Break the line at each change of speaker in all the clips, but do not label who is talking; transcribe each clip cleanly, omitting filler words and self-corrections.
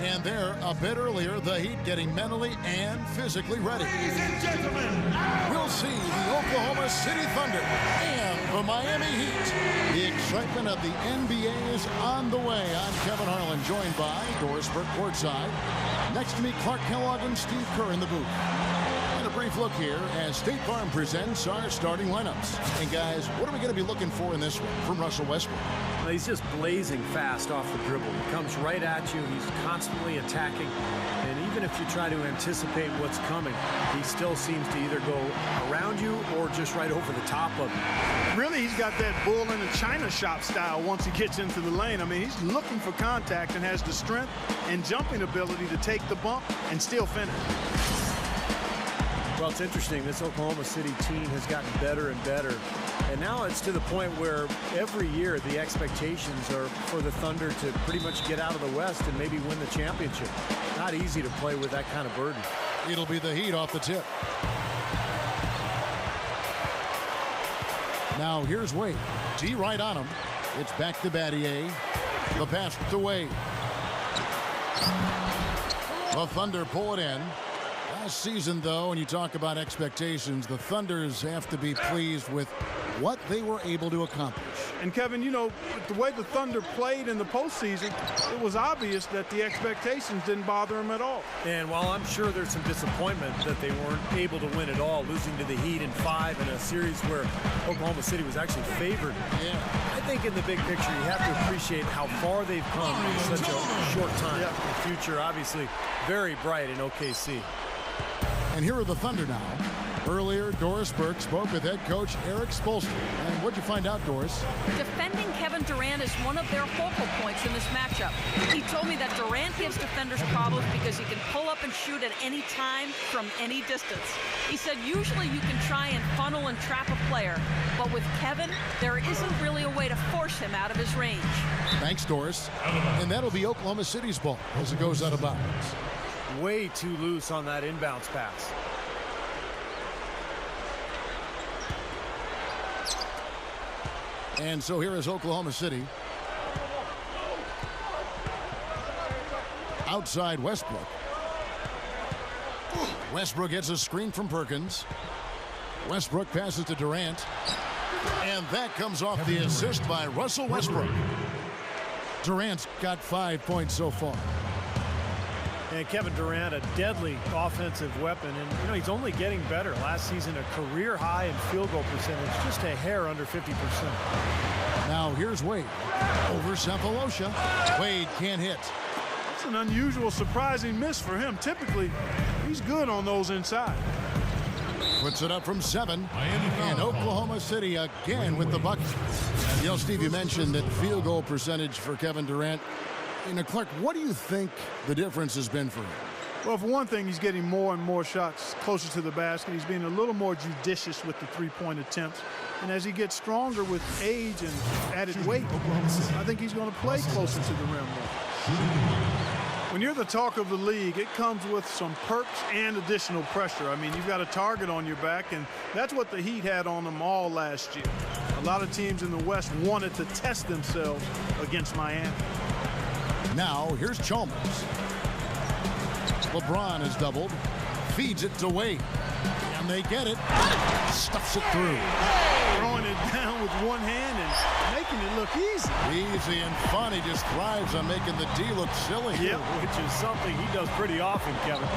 And there, a bit earlier, the Heat getting mentally and physically ready.
Ladies and gentlemen,
We'll see the Oklahoma City Thunder and the Miami Heat. The excitement of the NBA is on the way. I'm Kevin Harlan, joined by Doris Burke courtside. Next to me, Clark Kellogg and Steve Kerr in the booth. And a brief look here as State Farm presents our starting lineups. And guys, what are we going to be looking for in this one from Russell Westbrook?
Well, he's just blazing fast off the dribble. He comes right at you. He's constantly attacking. And even if you try to anticipate what's coming, he still seems to either go around you or just right over the top of you.
Really, he's got that bull in a china shop style once he gets into the lane. I mean, he's looking for contact and has the strength and jumping ability to take the bump and still finish.
Well, it's interesting. This Oklahoma City team has gotten better and better. And now it's to the point where every year the expectations are for the Thunder to pretty much get out of the West and maybe win the championship. Not easy to play with that kind of burden.
It'll be the Heat off the tip. Now here's Wade. D right on him. It's back to Battier. The pass to Wade. The Thunder pull it in. Last season, though, when you talk about expectations, the Thunders have to be pleased with what they were able to accomplish.
And Kevin, you know, with the way the Thunder played in the postseason, it was obvious that the expectations didn't bother them at all.
And while I'm sure there's some disappointment that they weren't able to win at all, losing to the Heat in 5 in a series where Oklahoma City was actually favored.
Yeah.
I think in the big picture, you have to appreciate how far they've come in such a short time.
Yeah.
The future, obviously, very bright in OKC.
And here are the Thunder now. Earlier, Doris Burke spoke with head coach Erik Spoelstra. And what'd you find out, Doris?
Defending Kevin Durant is one of their focal points in this matchup. He told me that Durant gives defenders problems because he can pull up and shoot at any time from any distance. He said usually you can try and funnel and trap a player, but with Kevin, there isn't really a way to force him out of his range.
Thanks, Doris. And that'll be Oklahoma City's ball as it goes out of bounds.
Way too loose on that inbounds pass.
And so here is Oklahoma City. Outside Westbrook. Westbrook gets a screen from Perkins. Westbrook passes to Durant. And that comes off the assist by Russell Westbrook. Durant's got 5 points so far.
And Kevin Durant, a deadly offensive weapon. And, you know, he's only getting better. Last season, a career high in field goal percentage, just a hair under 50%.
Now here's Wade. Over Sefolosha. Wade can't hit.
It's an unusual, surprising miss for him. Typically, he's good on those inside.
Puts it up from 7. And Oklahoma City again with the bucket. You know, Steve, you mentioned that field goal percentage for Kevin Durant. You know, Clark, what do you think the difference has been for him?
Well, for one thing, he's getting more and more shots closer to the basket. He's being a little more judicious with the three-point attempts. And as he gets stronger with age and added weight, I think he's going to play closer to the rim more. When you're the talk of the league, it comes with some perks and additional pressure. I mean, you've got a target on your back, and that's what the Heat had on them all last year. A lot of teams in the West wanted to test themselves against Miami.
Now, here's Chalmers. LeBron is doubled. Feeds it to Wade. And they get it. Stuffs it through.
Throwing it down with one hand and making it look easy.
Easy and fun. He just thrives on making the D look silly.
Yeah, which is something he does pretty often, Kevin.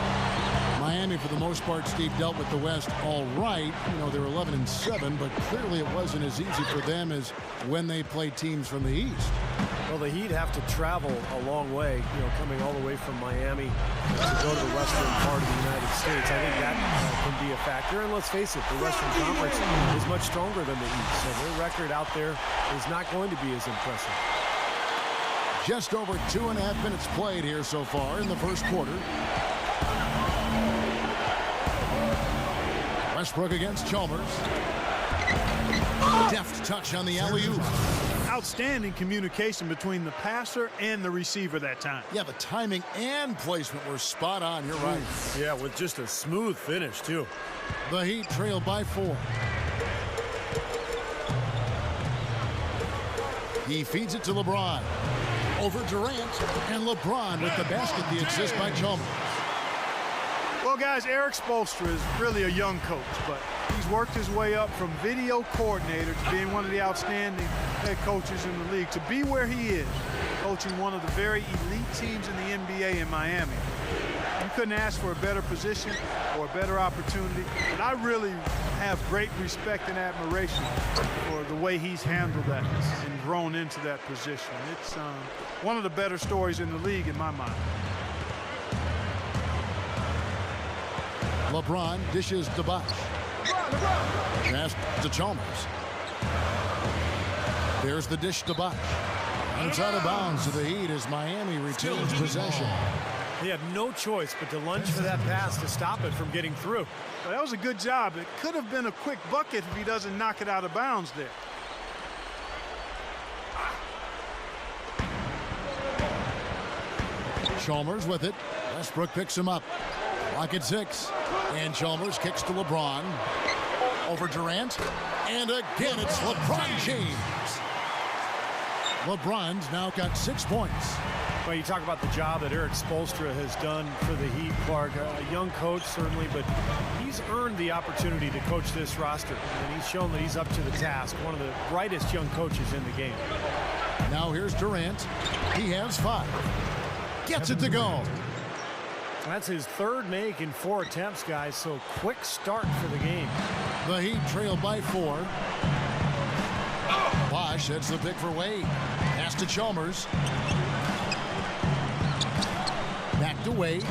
Miami, for the most part, Steve, dealt with the West all right. You know, they were 11-7, but clearly it wasn't as easy for them as when they played teams from the East.
Well, the Heat have to travel a long way, you know, coming all the way from Miami to go to the western part of the United States. I think that can be a factor. And let's face it, the Western Conference is much stronger than the East, so their record out there is not going to be as impressive.
Just over 2.5 minutes played here so far in the first quarter. Westbrook against Chalmers. Deft touch on the alley-oop.
Outstanding communication between the passer and the receiver that time.
Yeah, the timing and placement were spot on. You're right.
Yeah, with just a smooth finish, too.
The Heat trail by 4. He feeds it to LeBron. over Durant. And LeBron with the basket, the assist by Chalmers.
Well, guys, Eric Spoelstra is really a young coach, but he's worked his way up from video coordinator to being one of the outstanding head coaches in the league. To be where he is, coaching one of the very elite teams in the NBA in Miami, you couldn't ask for a better position or a better opportunity. And I really have great respect and admiration for the way he's handled that and grown into that position. It's one of the better stories in the league in my mind.
LeBron dishes to Bosh. Pass to Chalmers. There's the dish to Bosh. And it's out of bounds to the Heat as Miami retains possession.
He had no choice but to lunge for that pass to stop it from getting through.
Well, that was a good job. It could have been a quick bucket if he doesn't knock it out of bounds there.
Chalmers with it. Westbrook picks him up. Lock at 6. And Chalmers kicks to LeBron. Over Durant. And again, it's LeBron James. LeBron's now got 6 points.
Well, you talk about the job that Eric Spoelstra has done for the Heat, Clark. A young coach, certainly, but he's earned the opportunity to coach this roster. And he's shown that he's up to the task. One of the brightest young coaches in the game.
Now here's Durant. He has 5. Gets it to go.
That's his third make in 4 attempts, guys, so quick start for the game.
The Heat trail by 4. Bosh hits the pick for Wade. Pass to Chalmers. Back to Wade.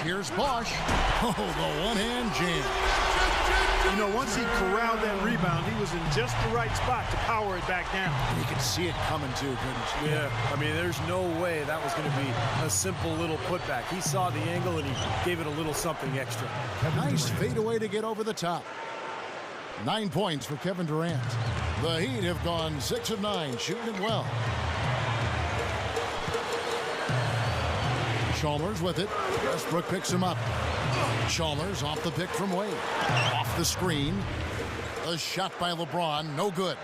Here's Bosh. Oh, the one-hand jam.
You know, once he corralled that rebound, he was in just the right spot to power it back down.
And you could see it coming too, couldn't you?
Yeah, I mean, there's no way that was going to be a simple little putback. He saw the angle and he gave it a little something extra.
Nice fadeaway to get over the top. 9 points for Kevin Durant. The Heat have gone 6 of 9, shooting it well. Chalmers with it. Westbrook picks him up. Chalmers off the pick from Wade. Off the screen. A shot by LeBron, no good.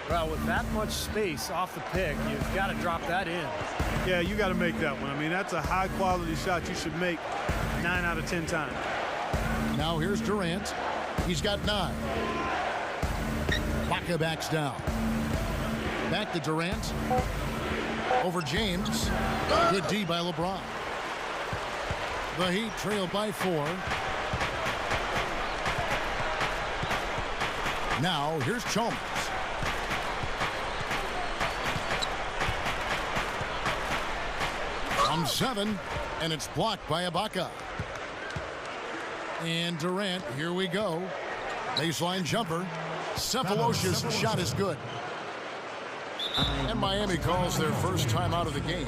Well, with that much space off the pick, you've got to drop that in.
Yeah, you got to make that one. I mean, that's a high-quality shot you should make 9 out of 10 times.
Now here's Durant. He's got 9. Baca backs down. Back to Durant. Over James. Good D by LeBron. The Heat trail by 4. Now here's Chalmers. From 7, and it's blocked by Ibaka. And Durant, here we go. Baseline jumper. Cephalosha's shot is good. And Miami calls their first time out of the game.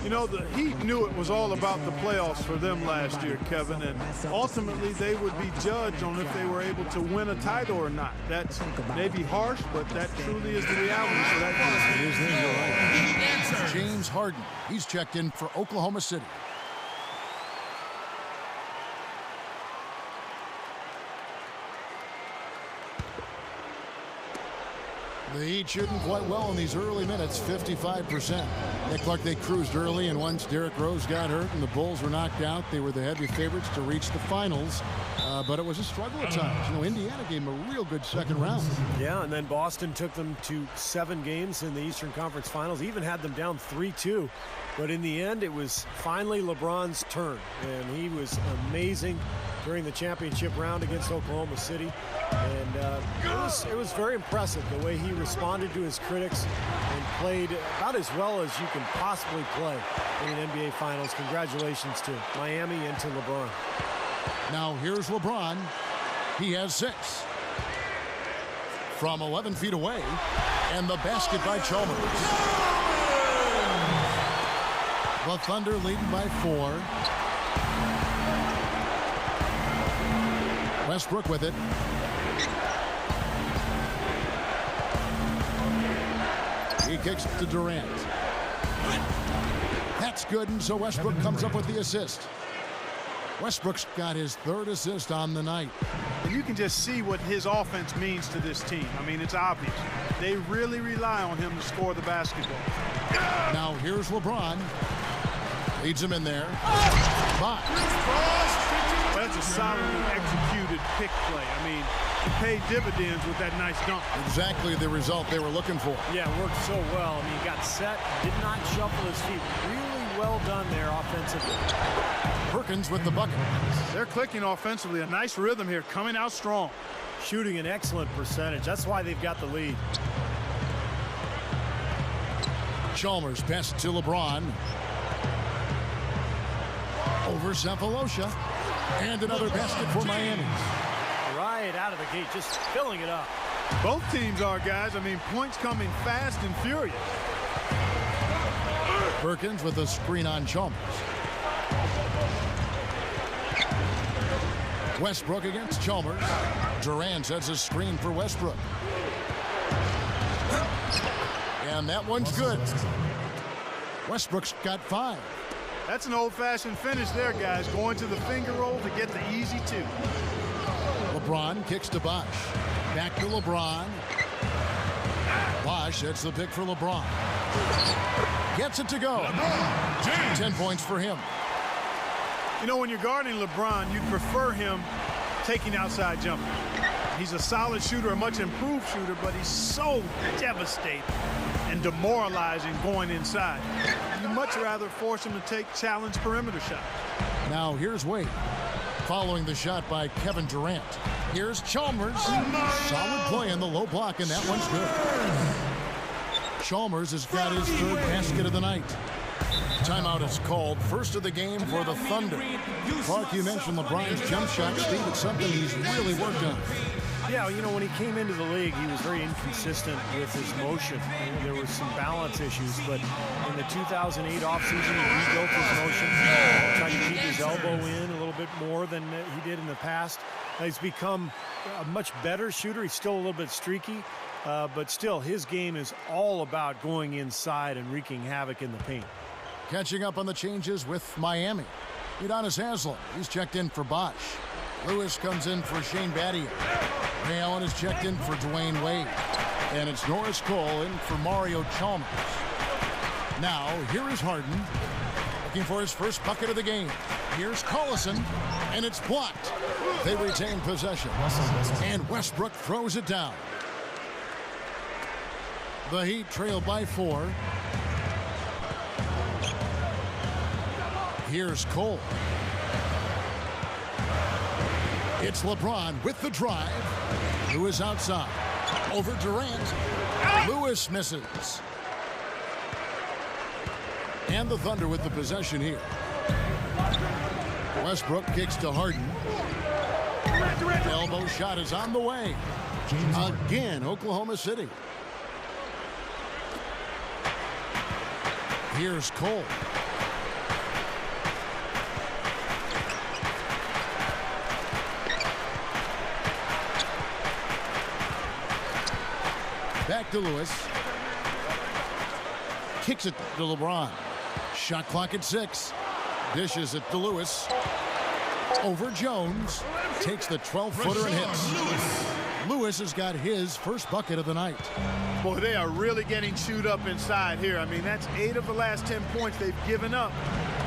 You know, the Heat knew it was all about the playoffs for them last year, Kevin, and ultimately they would be judged on if they were able to win a title or not. That's maybe harsh, but that truly is the reality for that team.
It is James Harden. He's checked in for Oklahoma City. The Heat shooting quite well in these early minutes, 55%. Nick Clark, they cruised early, and once Derrick Rose got hurt and the Bulls were knocked out, they were the heavy favorites to reach the finals. But it was a struggle at times. You know, Indiana gave them a real good second round.
Yeah, and then Boston took them to 7 games in the Eastern Conference Finals, even had them down 3-2. But in the end, it was finally LeBron's turn, and he was amazing during the championship round against Oklahoma City. And it was very impressive the way he responded to his critics and played about as well as you can possibly play in an NBA Finals. Congratulations to Miami and to LeBron.
Now here's LeBron. He has 6. From 11 feet away, and the basket by Chalmers. The Thunder leading by 4. Westbrook with it. He kicks to Durant. That's good, and so Westbrook comes up with the assist. Westbrook's got his 3rd assist on the night.
And you can just see what his offense means to this team. I mean, it's obvious. They really rely on him to score the basketball.
Now here's LeBron. Leads him in there. Bosh.
Well, that's a solidly executed pick play. I mean, he paid dividends with that nice dunk.
Exactly the result they were looking for.
Yeah, it worked so well. I mean, he got set, did not shuffle his feet. Really well done there offensively.
Perkins with the bucket.
They're clicking offensively. A nice rhythm here, coming out strong.
Shooting an excellent percentage. That's why they've got the lead.
Chalmers passes to LeBron. Over Sefolosha. And another basket for Miami.
Right out of the gate, just filling it up.
Both teams are, guys. I mean, points coming fast and furious.
Perkins with a screen on Chalmers. Westbrook against Chalmers. Durant sets a screen for Westbrook. And that one's good. Westbrook's got 5.
That's an old-fashioned finish there, guys. Going to the finger roll to get the easy 2.
LeBron kicks to Bosh. Back to LeBron. Bosh sets the pick for LeBron. Gets it to go. 10 points for him.
You know, when you're guarding LeBron, you'd prefer him taking outside jumpers. He's a solid shooter, a much improved shooter, but he's so devastating and demoralizing going inside. You'd much rather force him to take challenge perimeter shots.
Now here's Wade. Following the shot by Kevin Durant. Here's Chalmers. Solid play in the low block, and that one's good. Chalmers has got his 3rd basket of the night. Timeout is called. First of the game for the Thunder. Clark, you mentioned LeBron's jump shot speed. It's something he's really worked on.
Yeah, you know, when he came into the league, he was very inconsistent with his motion. There were some balance issues, but in the 2008 offseason, he rebuilt his motion, tried to keep his elbow in a little bit more than he did in the past. He's become a much better shooter. He's still a little bit streaky, but still, his game is all about going inside and wreaking havoc in the paint.
Catching up on the changes with Miami. Udonis Haslem, he's checked in for Bosh. Lewis comes in for Shane Battier. Ray Allen is checked in for Dwayne Wade. And it's Norris Cole in for Mario Chalmers. Now, here is Harden, looking for his first bucket of the game. Here's Collison, and it's blocked. They retain possession. And Westbrook throws it down. The Heat trail by 4. Here's Cole. It's LeBron with the drive. Lewis outside. Over Durant. Lewis misses. And the Thunder with the possession here. Westbrook kicks to Harden. Elbow shot is on the way. Again, Oklahoma City. Here's Cole. Back to Lewis. Kicks it to LeBron. Shot clock at 6. Dishes it to Lewis. Over Jones. Takes the 12-footer and hits. Lewis has got his first bucket of the night.
Boy, they are really getting chewed up inside here. I mean, that's 8 of the last 10 points they've given up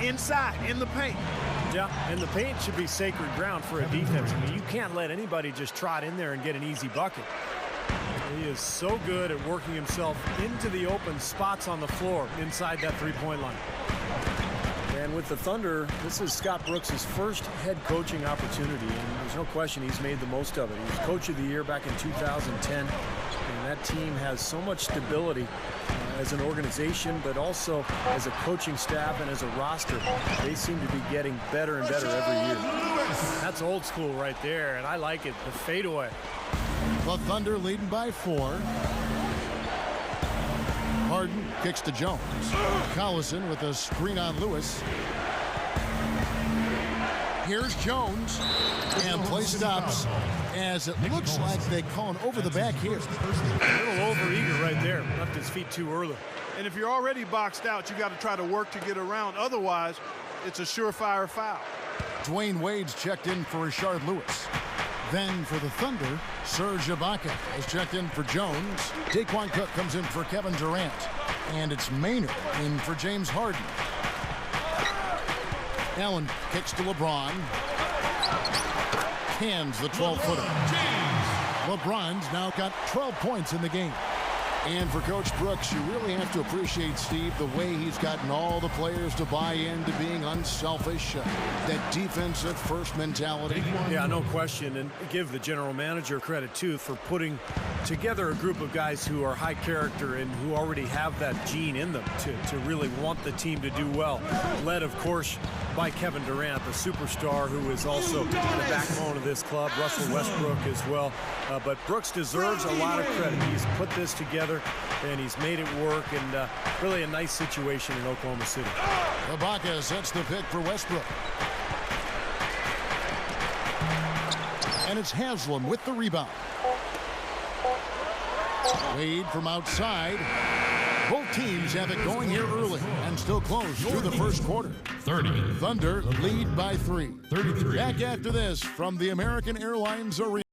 inside, in the paint.
Yeah, and the paint should be sacred ground for a defense. I mean, you can't let anybody just trot in there and get an easy bucket. He is so good at working himself into the open spots on the floor inside that three-point line. And with the Thunder, this is Scott Brooks' first head coaching opportunity, and there's no question he's made the most of it. He was Coach of the Year back in 2010, and that team has so much stability as an organization, but also as a coaching staff and as a roster. They seem to be getting better and better every year. That's old school right there, and I like it, the fadeaway.
The Thunder leading by 4. Harden kicks to Jones. Collison with a screen on Lewis. Here's Jones. And play stops as it looks like they call him over the back here.
A little overeager right there. Left his feet too early.
And if you're already boxed out, you got to try to work to get around. Otherwise, it's a surefire foul.
Dwayne Wade's checked in for Rashard Lewis. Then for the Thunder, Serge Ibaka has checked in for Jones. Daquan Cook comes in for Kevin Durant. And it's Maynard in for James Harden. Allen kicks to LeBron. Hands the 12-footer. LeBron's now got 12 points in the game. And for Coach Brooks, you really have to appreciate, Steve, the way he's gotten all the players to buy into being unselfish, that defensive first mentality.
Yeah, no question. And give the general manager credit, too, for putting together a group of guys who are high character and who already have that gene in them to really want the team to do well. Led, of course, by Kevin Durant, the superstar who is also the backbone of this club, Russell Westbrook as well. But Brooks deserves a lot of credit. He's put this together and he's made it work, and really a nice situation in Oklahoma City.
Ibaka sets the pick for Westbrook. And it's Haslam with the rebound. Wade from outside. Both teams have it going here early and still close through the first quarter.
30.
Thunder lead by 3.
33.
Back after this from the American Airlines Arena.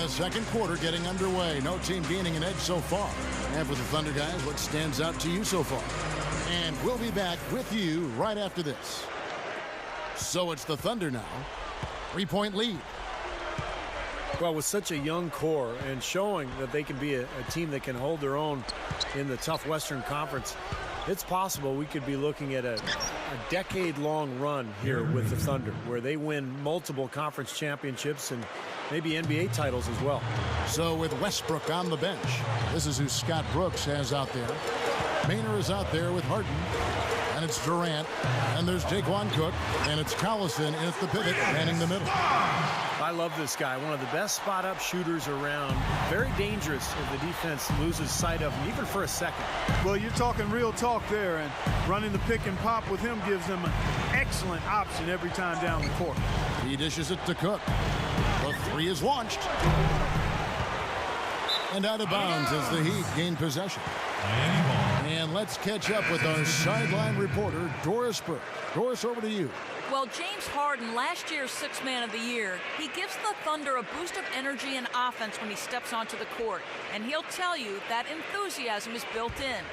Second quarter getting underway. No team gaining an edge so far. And for the Thunder guys, what stands out to you so far? And we'll be back with you right after this. So it's the Thunder now. 3-point lead.
Well, with such a young core and showing that they can be a team that can hold their own in the tough Western Conference, it's possible we could be looking at a decade-long run here with the Thunder, where they win multiple conference championships and maybe NBA titles as well.
So with Westbrook on the bench, this is who Scott Brooks has out there. Maynard is out there with Harden. And it's Durant. And there's Daquan Cook. And it's Collison at the pivot, manning the middle.
I love this guy. One of the best spot-up shooters around. Very dangerous if the defense loses sight of him, even for a second.
Well, you're talking real talk there, and running the pick and pop with him gives them an excellent option every time down the court.
He dishes it to Cook. The three is launched. And out of bounds as the Heat gain possession. And let's catch up with our sideline reporter, Doris Burke. Doris, over to you.
Well, James Harden, last year's Sixth Man of the Year, he gives the Thunder a boost of energy and offense when he steps onto the court. And he'll tell you that enthusiasm is built in.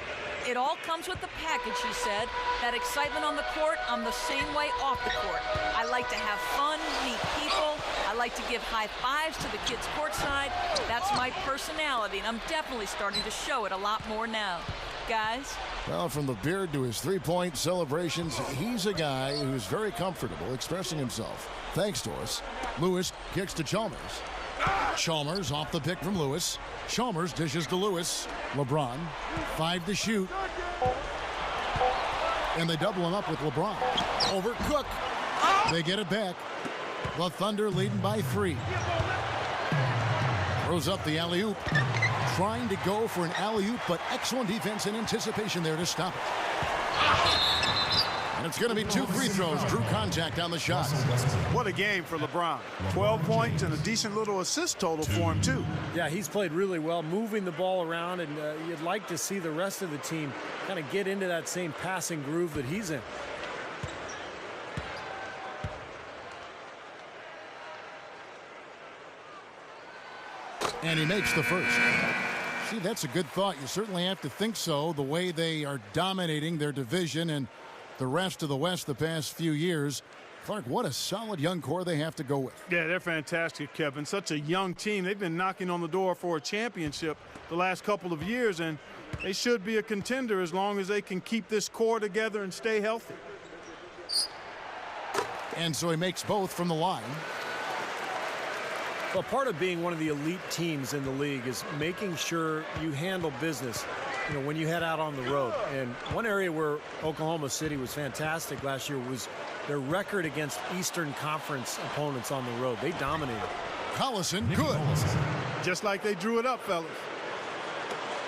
It all comes with the package, he said. That excitement on the court, I'm the same way off the court. I like to have fun, meet people. I like to give high fives to the kids courtside. That's my personality, and I'm definitely starting to show it a lot more now. Guys?
Well, from the beard to his three-point celebrations, he's a guy who's very comfortable expressing himself. Thanks, Doris. Lewis kicks to Chalmers. Chalmers off the pick from Lewis. Chalmers dishes to Lewis. LeBron, 5 to shoot. And they double him up with LeBron. Over Cook. They get it back. The Thunder leading by 3. Throws up the alley-oop. Trying to go for an alley-oop, but excellent defense and anticipation there to stop it. And it's going to be 2 free throws. Drew contact on the shot.
What a game for LeBron. 12 points and a decent little assist total for him, too.
Yeah, he's played really well, moving the ball around, and you'd like to see the rest of the team kind of get into that same passing groove that he's in.
And he makes the first. See, that's a good thought. You certainly have to think so, the way they are dominating their division and the rest of the West the past few years. Clark, what a solid young core they have to go with.
Yeah, they're fantastic, Kevin. Such a young team. They've been knocking on the door for a championship the last couple of years, and they should be a contender as long as they can keep this core together and stay healthy.
And so he makes both from the line.
Well, part of being one of the elite teams in the league is making sure you handle business, when you head out on the road. And one area where Oklahoma City was fantastic last year was their record against Eastern Conference opponents on the road. They dominated.
Collison, good.
Just like they drew it up, fellas.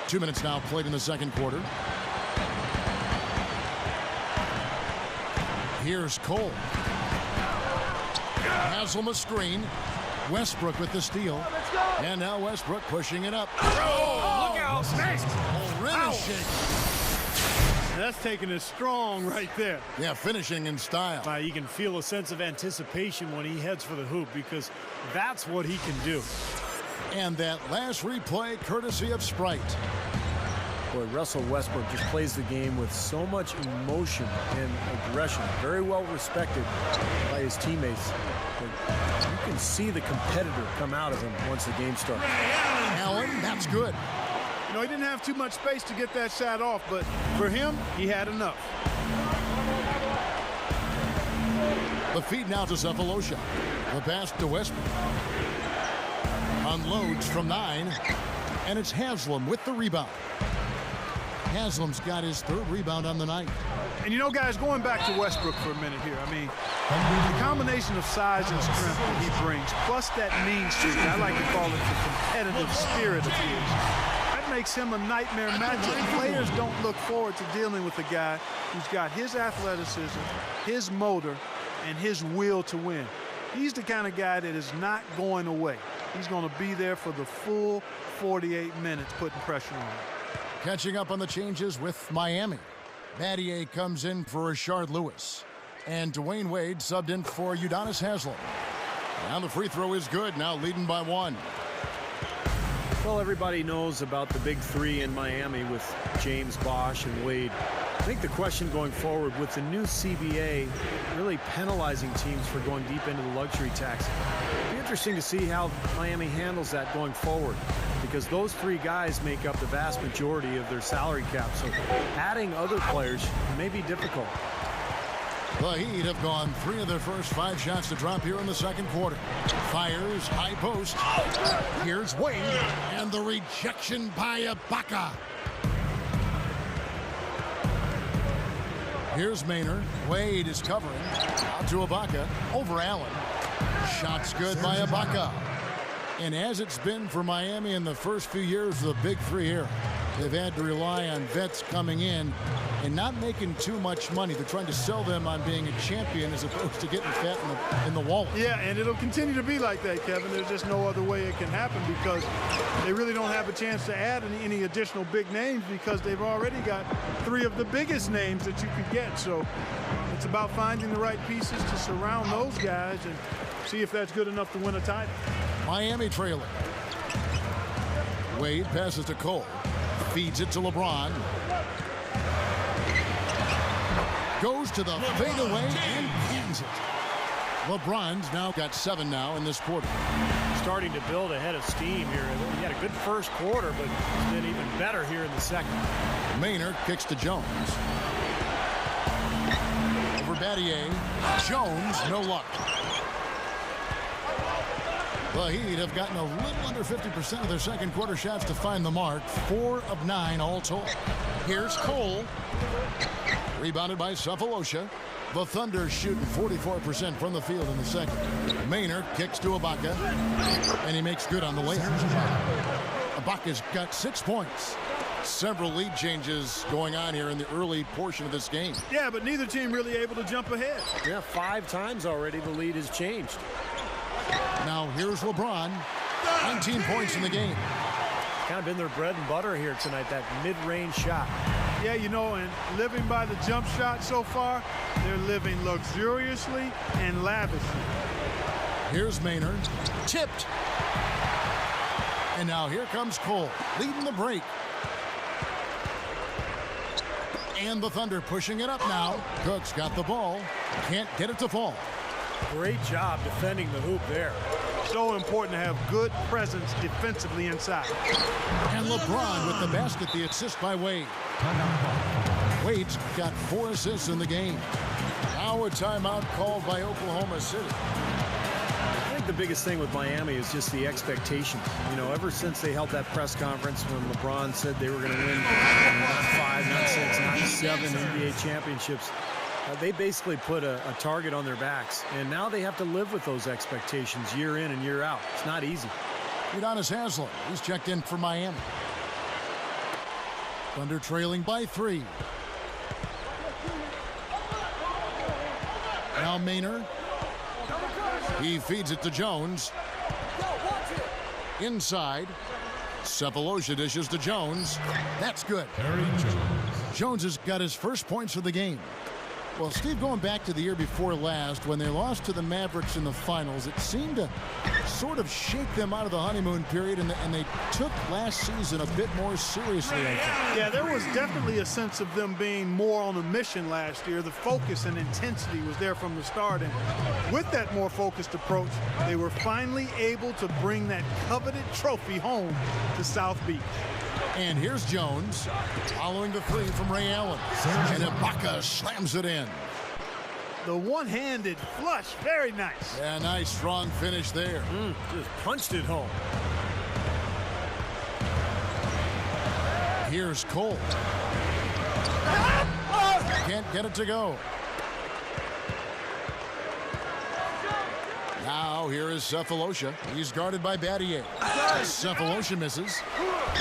2 minutes now played in the second quarter. Here's Cole. Haslam a screen. Westbrook with the steal. And now Westbrook pushing it up.
Oh, look out.
Already shaking.
That's taking it strong right there.
Yeah, finishing in style.
You can feel a sense of anticipation when he heads for the hoop because that's what he can do.
And that last replay courtesy of Sprite.
Boy, Russell Westbrook just plays the game with so much emotion and aggression. Very well respected by his teammates. But you can see the competitor come out of him once the game starts.
Allen, that's good.
You know, he didn't have too much space to get that shot off, but for him, he had enough.
The feed now to Sefolosha. The pass to Westbrook. Unloads from 9. And it's Haslam with the rebound. Haslam's got his 3rd rebound on the night.
And you know, guys, going back to Westbrook for a minute here, I mean, the combination of size and strength that he brings, plus that mean streak, I like to call it the competitive spirit of his, that makes him a nightmare matchup. Players don't look forward to dealing with a guy who's got his athleticism, his motor, and his will to win. He's the kind of guy that is not going away. He's going to be there for the full 48 minutes, putting pressure on him.
Catching up on the changes with Miami. Battier comes in for Rashard Lewis. And Dwayne Wade subbed in for Udonis Haslam. Now the free throw is good, now leading by 1.
Well, everybody knows about the big 3 in Miami with James, Bosh, and Wade. I think the question going forward with the new CBA really penalizing teams for going deep into the luxury tax, it'll be interesting to see how Miami handles that going forward because those 3 guys make up the vast majority of their salary cap. So adding other players may be difficult.
The Heat have gone 3 of their first 5 shots to drop here in the second quarter. Fires, high post. Here's Wade, and the rejection by Ibaka. Here's Maynard. Wade is covering. Out to Ibaka. Over Allen. Shots good by Ibaka. And as it's been for Miami in the first few years of the big 3 here, they've had to rely on vets coming in and not making too much money. They're trying to sell them on being a champion as opposed to getting fat in the wallet.
Yeah, and it'll continue to be like that, Kevin. There's just no other way it can happen because they really don't have a chance to add any additional big names because they've already got 3 of the biggest names that you could get. So it's about finding the right pieces to surround those guys and see if that's good enough to win a title.
Miami trailing. Wade passes to Cole. Feeds it to LeBron. Goes to the fadeaway and pins it. LeBron's now got 7 now in this quarter.
Starting to build a head of steam here. He had a good first quarter, but it's been even better here in the second.
Maynard kicks to Jones. Over Battier. Jones, no luck. The Heat have gotten a little under 50% of their second quarter shots to find the mark. 4 of 9 all told. Here's Cole. Rebounded by Sefolosha. The Thunder shooting 44% from the field in the second. Maynard kicks to Ibaka. And he makes good on the layup. Ibaka's got 6 points. Several lead changes going on here in the early portion of this game.
Yeah, but neither team really able to jump ahead.
Yeah, 5 times already the lead has changed.
Now here's LeBron. 19 points in the game.
Kind of been their bread and butter here tonight, that mid-range shot.
Yeah, you know, and living by the jump shot so far, they're living luxuriously and lavishly.
Here's Maynard. Tipped. And now here comes Cole, leading the break. And the Thunder pushing it up now. Cook's got the ball. Can't get it to fall.
Great job defending the hoop there.
So important to have good presence defensively inside.
And LeBron with the basket, the assist by Wade. Wade's got 4 assists in the game. Now a timeout called by Oklahoma City.
I think the biggest thing with Miami is just the expectation. You know, ever since they held that press conference when LeBron said they were going to win not 5, not 6, not 7 NBA championships, they basically put a target on their backs. And now they have to live with those expectations year in and year out. It's not easy.
Udonis Haslam, he's checked in for Miami. Thunder trailing by 3. Now Maynard. He feeds it to Jones. Inside. Sefolosha dishes to Jones. That's good. Jones has got his first points of the game. Well, Steve, going back to the year before last, when they lost to the Mavericks in the finals, it seemed to sort of shake them out of the honeymoon period, and they took last season a bit more seriously, I think.
Yeah, there was definitely a sense of them being more on a mission last year. The focus and intensity was there from the start, and with that more focused approach, they were finally able to bring that coveted trophy home to South Beach.
And here's Jones following the three from Ray Allen. And Ibaka slams it in.
The one-handed flush, very nice.
Yeah, nice strong finish there.
Just punched it home.
Here's Cole. Can't get it to go. Now here is Sefolosha. He's guarded by Battier. Sefolosha misses.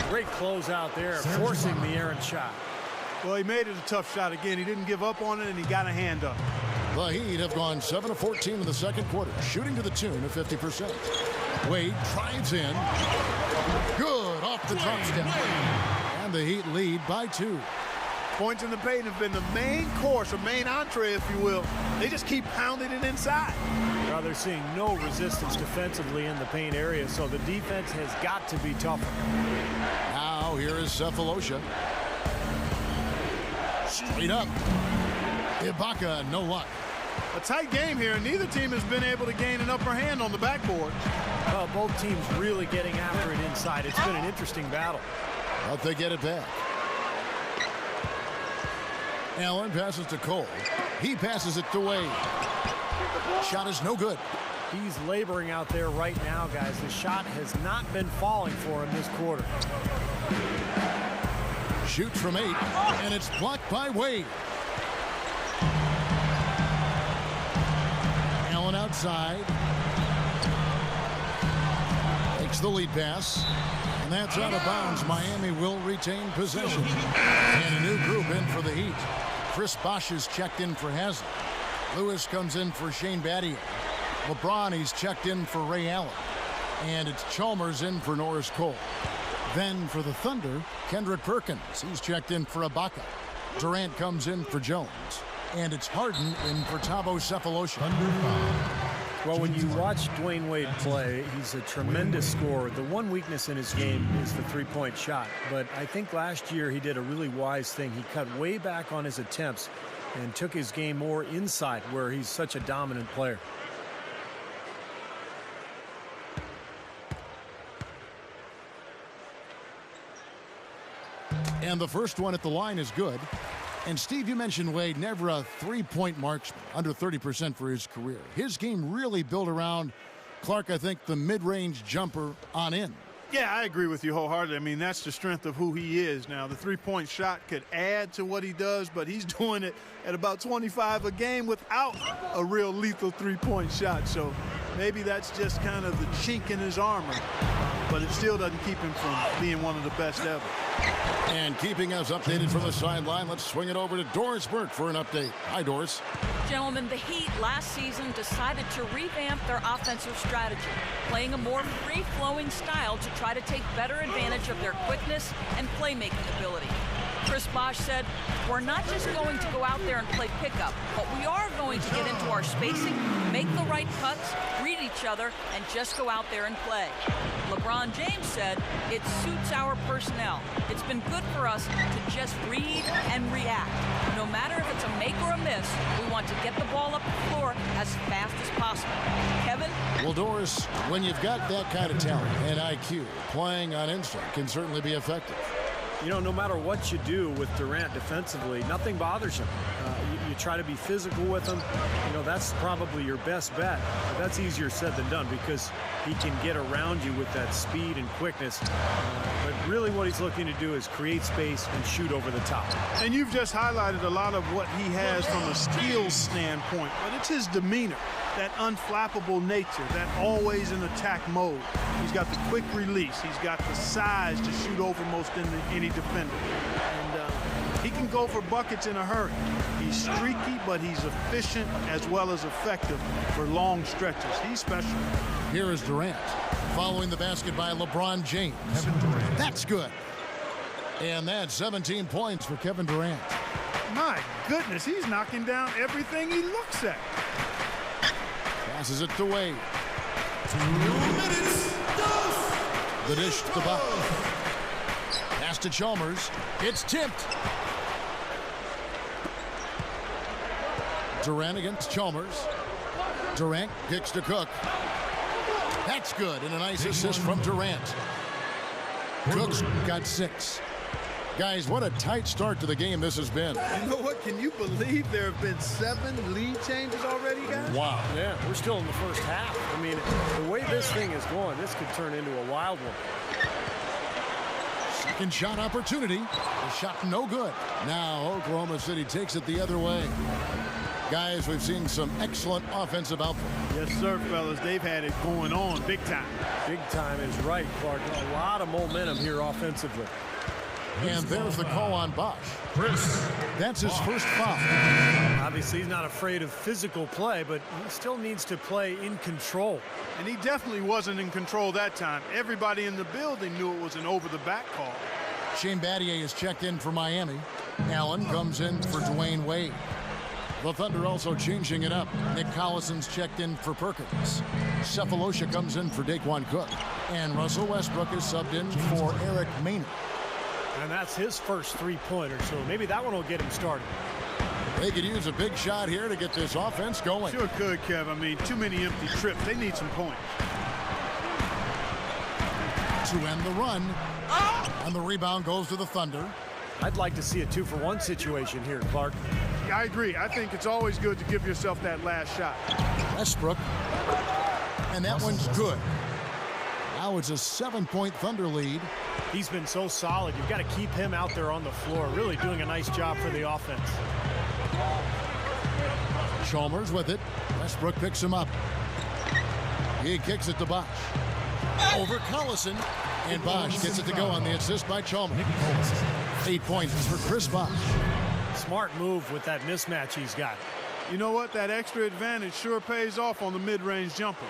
Great close out there, forcing the errant shot.
Well, he made it a tough shot again. He didn't give up on it, and he got a hand up.
The Heat have gone 7 of 14 in the second quarter, shooting to the tune of 50%. Wade drives in. Good off the drop step. And the Heat lead by 2.
Points in the paint have been the main course, or main entree, if you will. They just keep pounding it inside.
Now they're seeing no resistance defensively in the paint area, so the defense has got to be tougher.
Now here is Sefolosha. Straight up. Ibaka, no luck.
A tight game here, and neither team has been able to gain an upper hand on the backboard.
Well, both teams really getting after it inside. It's been an interesting battle.
But they get it back. Allen passes to Cole. He passes it to Wade. Shot is no good.
He's laboring out there right now, guys. The shot has not been falling for him this quarter.
Shoots from 8, and it's blocked by Wade. Allen outside. Takes the lead pass. And that's out of bounds. Miami will retain possession. And a new group in for the Heat. Chris Bosh is checked in for Haslem. Lewis comes in for Shane Battier. LeBron, he's checked in for Ray Allen. And it's Chalmers in for Norris Cole. Then for the Thunder, Kendrick Perkins. He's checked in for Ibaka. Durant comes in for Jones. And it's Harden in for Thabo Sefolosha.
Well, when you watch Dwayne Wade play, he's a tremendous scorer. The one weakness in his game is the three-point shot. But I think last year he did a really wise thing. He cut way back on his attempts and took his game more inside, where he's such a dominant player.
And the first one at the line is good. And Steve, you mentioned Wade, never a three-point marksman, under 30% for his career. His game really built around, Clark, I think, the mid-range jumper on in.
Yeah, I agree with you wholeheartedly. I mean, that's the strength of who he is now. The three-point shot could add to what he does, but he's doing it at about 25 a game without a real lethal three-point shot. So maybe that's just kind of the chink in his armor, but it still doesn't keep him from being one of the best ever.
And keeping us updated from the sideline, let's swing it over to Doris Burke for an update. Hi, Doris.
Gentlemen, the Heat last season decided to revamp their offensive strategy, playing a more free-flowing style to try to take better advantage of their quickness and playmaking ability. Chris Bosh said, we're not just going to go out there and play pickup, but we are going to get into our spacing, make the right cuts, read each other, and just go out there and play. LeBron James said, it suits our personnel. It's been good for us to just read and react. No matter if it's a make or a miss, we want to get the ball up the floor as fast as possible. Kevin?
Well, Doris, when you've got that kind of talent and IQ, playing on instinct can certainly be effective.
You know, no matter what you do with Durant defensively, nothing bothers him. You try to be physical with him. You know, that's probably your best bet. But that's easier said than done because he can get around you with that speed and quickness. But really what he's looking to do is create space and shoot over the top.
And you've just highlighted a lot of what he has from a skills standpoint, but it's his demeanor, that unflappable nature, that always in attack mode. He's got the quick release. He's got the size to shoot over most any defender. And He can go for buckets in a hurry. He's streaky, but he's efficient as well as effective for long stretches. He's special.
Here is Durant. Following the basket by LeBron James. That's good. And that's 17 points for Kevin Durant.
My goodness, he's knocking down everything he looks at.
Passes it to Wade. 2 minutes. The dish to the box. Pass to Chalmers. It's tipped. Durant against Chalmers. Durant kicks to Cook. That's good, and a nice assist from Durant. Cook's got 6. Guys, what a tight start to the game this has been.
You know what? Can you believe there have been 7 lead changes already, guys?
Wow.
Yeah, we're still in the first half. I mean, the way this thing is going, this could turn into a wild one.
Second shot opportunity. The shot no good. Now Oklahoma City takes it the other way. Guys, we've seen some excellent offensive output.
Yes, sir, fellas. They've had it going on big time.
Big time is right, Clark. A lot of momentum here offensively.
And there's the call on Bosh. That's his first foul.
Obviously, he's not afraid of physical play, but he still needs to play in control.
And he definitely wasn't in control that time. Everybody in the building knew it was an over-the-back call.
Shane Battier is checked in for Miami. Allen comes in for Dwayne Wade. The Thunder also changing it up. Nick Collison's checked in for Perkins. Cephalosha comes in for Daquan Cook. And Russell Westbrook is subbed in for Eric Maynard.
And that's his first three-pointer, so maybe that one will get him started.
They could use a big shot here to get this offense going.
Sure could, Kev. I mean, too many empty trips. They need some points.
To end the run. And the rebound goes to the Thunder.
I'd like to see a 2-for-1 situation here, Clark.
I agree. I think it's always good to give yourself that last shot.
Westbrook. And that one's good. Now it's a 7-point Thunder lead.
He's been so solid. You've got to keep him out there on the floor, really doing a nice job for the offense.
Chalmers with it. Westbrook picks him up. He kicks it to Bosh. Over Collison. And Bosh gets it to go on the assist by Chalmers. 8 points for Chris Bosh.
Smart move with that mismatch he's got.
You know what? That extra advantage sure pays off on the mid-range jumper.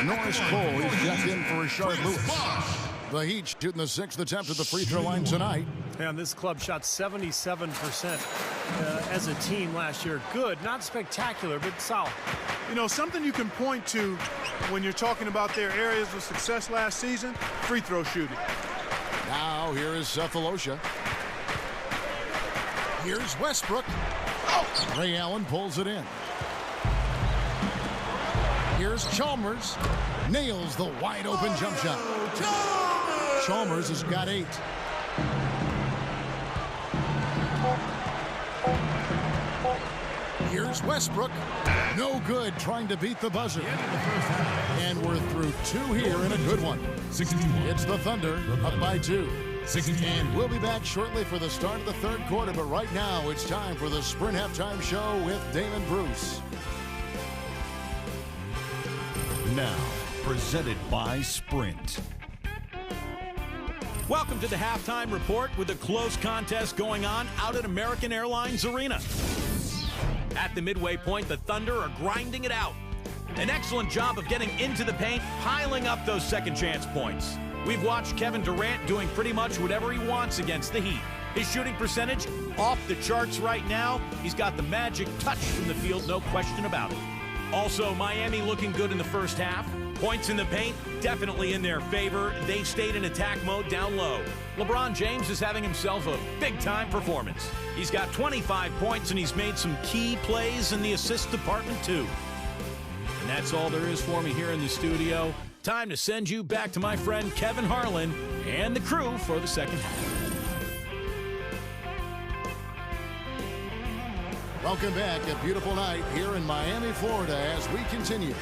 Norris Cole is checked in for Rashard Lewis. The Heat shooting the 6th attempt at the free throw line tonight.
And this club shot 77% as a team last year. Good, not spectacular, but solid.
You know, something you can point to when you're talking about their areas of success last season, free throw shooting.
Now here is Cephalosha. Here's Westbrook. Ray Allen pulls it in. Here's Chalmers. Nails the wide open jump shot. Chalmers has got 8. Here's Westbrook. No good trying to beat the buzzer. And we're through 2 here in a good one. It's the Thunder up by 2. And we'll be back shortly for the start of the 3rd quarter. But right now it's time for the Sprint Halftime Show with Damon Bruce.
Now, presented by Sprint.
Welcome to the Halftime Report with a close contest going on out at American Airlines Arena. At the midway point, the Thunder are grinding it out. An excellent job of getting into the paint, piling up those second chance points. We've watched Kevin Durant doing pretty much whatever he wants against the Heat. His shooting percentage off the charts right now. He's got the magic touch from the field, no question about it. Also, Miami looking good in the first half. Points in the paint, definitely in their favor. They stayed in attack mode down low. LeBron James is having himself a big-time performance. He's got 25 points, and he's made some key plays in the assist department, too. And that's all there is for me here in the studio. Time to send you back to my friend Kevin Harlan and the crew for the second half.
Welcome back. A beautiful night here in Miami, Florida as we continue.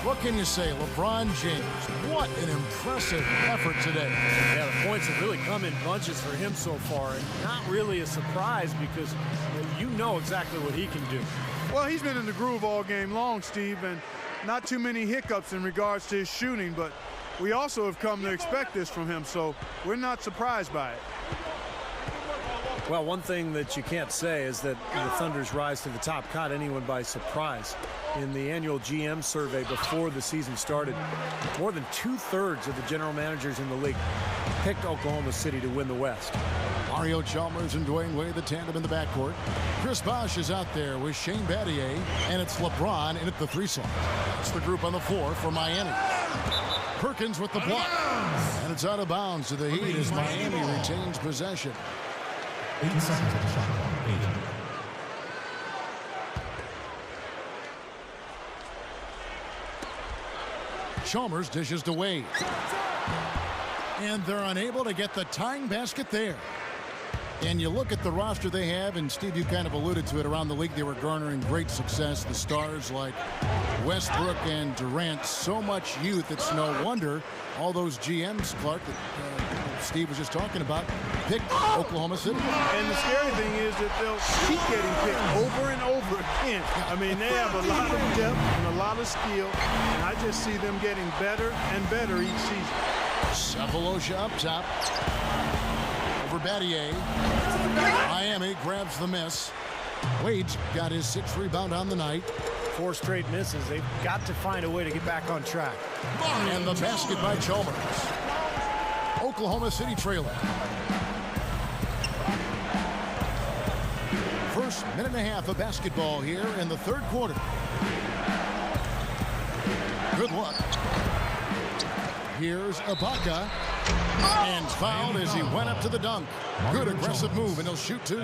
What can you say, LeBron James? What an impressive effort today.
Yeah, the points have really come in bunches for him so far, and not really a surprise because you know exactly what he can do.
Well, he's been in the groove all game long, Steve, and not too many hiccups in regards to his shooting, but we also have come to expect this from him, so we're not surprised by it.
Well, one thing that you can't say is that the Thunder's rise to the top caught anyone by surprise. In the annual GM survey before the season started, more than 2/3 of the general managers in the league picked Oklahoma City to win the West.
Mario Chalmers and Dwayne Wade, the tandem in the backcourt. Chris Bosh is out there with Shane Battier, and it's LeBron in at the 3 slot. It's the group on the floor for Miami. Perkins with the block, and it's out of bounds to the Heat as Miami retains possession.
8 seconds at the shot clock. 8.
Chalmers dishes to Wade. And they're unable to get the tying basket there. And you look at the roster they have, and Steve, you kind of alluded to it, around the league they were garnering great success. The stars like Westbrook and Durant, so much youth, it's no wonder all those GMs, Clark, that Steve was just talking about, picked Oklahoma City.
And the scary thing is that they'll keep getting picked over and over again. I mean, they have a lot of depth and a lot of skill, and I just see them getting better and better each season.
Sefolosha up top. Over Battier. Miami grabs the miss. Wade's got his 6th rebound on the night.
4 straight misses. They've got to find a way to get back on track.
And the basket by Chalmers. Oklahoma City trailing. First minute and a half of basketball here in the 3rd quarter. Good luck. Here's Ibaka. And fouled as he went up to the dunk. Good aggressive move, and he'll shoot 2.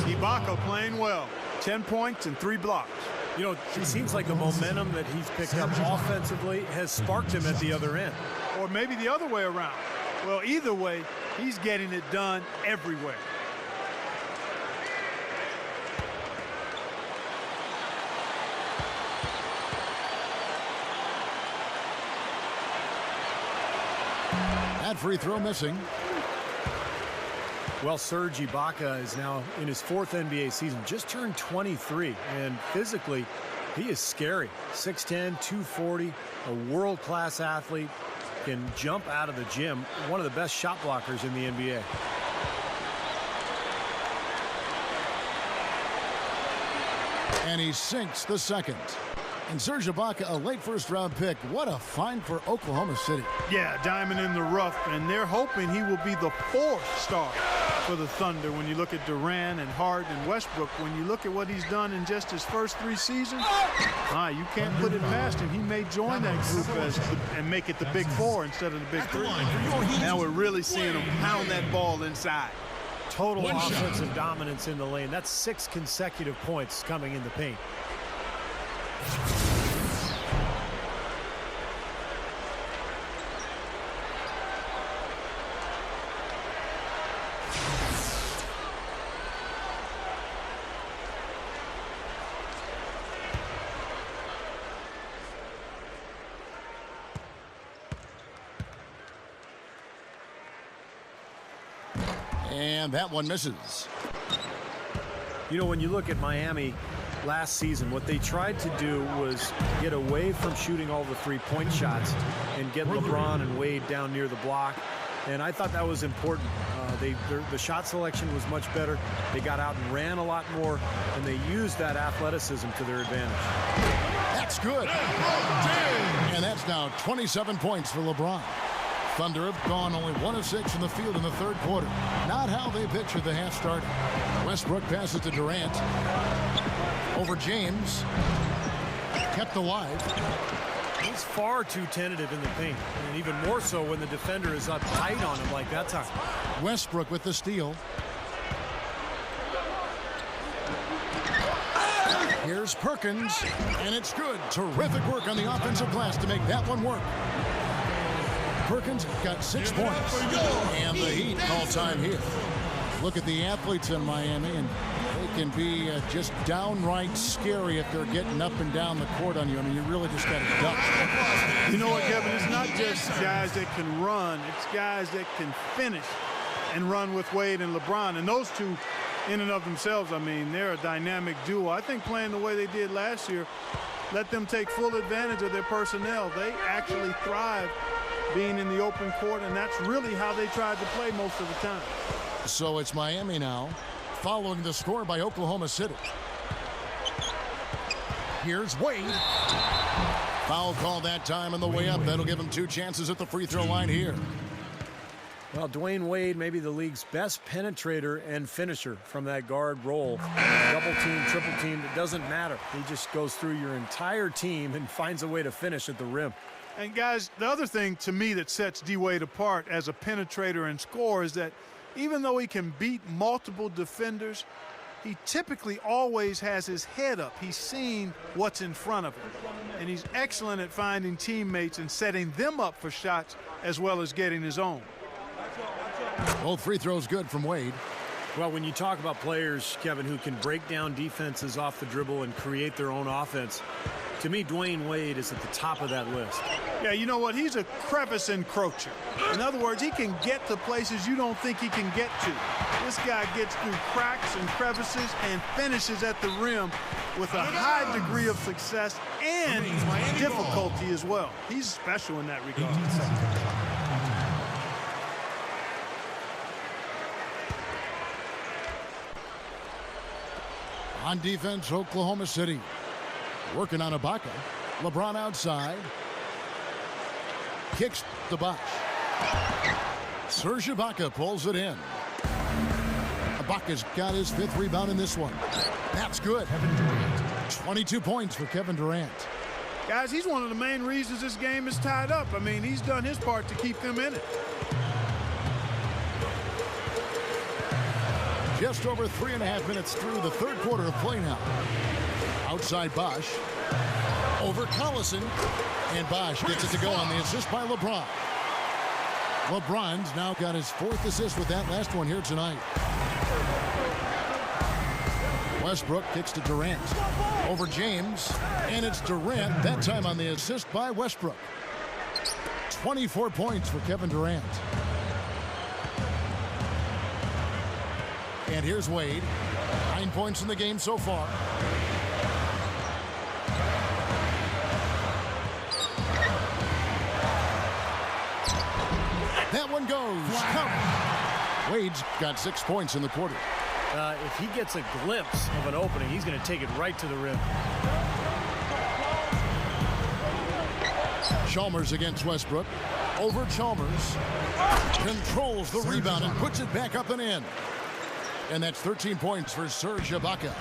Ibaka playing well. 10 points and 3 blocks.
You know, it seems like the momentum that he's picked up offensively has sparked him at the other end.
Or maybe the other way around. Well, either way, he's getting it done everywhere.
That free throw missing.
Well, Serge Ibaka is now in his 4th NBA season, just turned 23, and physically, he is scary. 6'10", 240, a world-class athlete, can jump out of the gym, one of the best shot blockers in the NBA.
And he sinks the second. And Serge Ibaka, a late 1st-round pick. What a find for Oklahoma City.
Yeah, diamond in the rough, and they're hoping he will be the 4th star for the Thunder. When you look at Durant and Hart and Westbrook, when you look at what he's done in just his first 3 seasons, you can't put it past him. He may join that group and make it the Big 4 instead of the Big 3.
Now we're really seeing him pound that ball inside.
Total offensive dominance in the lane. That's 6 consecutive points coming in the paint.
And that one misses.
You know, when you look at Miami last season, what they tried to do was get away from shooting all the 3-point shots and get LeBron and Wade down near the block. And I thought that was important. The shot selection was much better. They got out and ran a lot more, and they used that athleticism to their advantage.
That's good. And that's now 27 points for LeBron. Thunder have gone only 1 of 6 from the field in the 3rd quarter. Not how they pictured the half started. Westbrook passes to Durant. Over James. Kept alive.
He's far too tentative in the paint, and even more so when the defender is up tight on him like that time.
Westbrook with the steal. Here's Perkins, and it's good. Terrific work on the offensive glass to make that one work. Perkins got 6 points, and the Heat call time here. Look at the athletes in Miami, and they can be just downright scary if they're getting up and down the court on you. I mean, you really just got to duck.
You know what, Kevin? It's not just guys that can run. It's guys that can finish and run with Wade and LeBron. And those two, in and of themselves, I mean, they're a dynamic duo. I think playing the way they did last year, let them take full advantage of their personnel. They actually thrive being in the open court, and that's really how they tried to play most of the time.
So it's Miami now, following the score by Oklahoma City. Here's Wade. Foul call that time on the way up. That'll give him 2 chances at the free throw line here.
Well, Dwayne Wade may be the league's best penetrator and finisher from that guard role. Double team, triple team, it doesn't matter. He just goes through your entire team and finds a way to finish at the rim.
And guys, the other thing to me that sets D-Wade apart as a penetrator and scorer is that even though he can beat multiple defenders, he typically always has his head up. He's seeing what's in front of him. And he's excellent at finding teammates and setting them up for shots as well as getting his own.
Both free throws good from Wade.
Well, when you talk about players, Kevin, who can break down defenses off the dribble and create their own offense, to me, Dwayne Wade is at the top of that list.
Yeah, you know what? He's a crevice encroacher. In other words, he can get to places you don't think he can get to. This guy gets through cracks and crevices and finishes at the rim with a high degree of success and difficulty as well. He's special in that regard.
On defense, Oklahoma City working on Ibaka. LeBron outside. Kicks to Bosh. Serge Ibaka pulls it in. Ibaka's got his 5th rebound in this one. That's good. 22 points for Kevin Durant.
Guys, he's one of the main reasons this game is tied up. I mean, he's done his part to keep them in it.
Just over 3.5 minutes through the 3rd quarter of play now. Outside Bosh. Over Collison. And Bosh gets it to go on the assist by LeBron. LeBron's now got his 4th assist with that last one here tonight. Westbrook kicks to Durant. Over James. And it's Durant, that time on the assist by Westbrook. 24 points for Kevin Durant. And here's Wade. 9 points in the game so far. That one goes. Covered. Wade's got 6 points in the quarter.
If he gets a glimpse of an opening, he's going to take it right to the rim.
Chalmers against Westbrook. Over Chalmers. Controls the rebound and puts it back up and in. And that's 13 points for Serge Ibaka.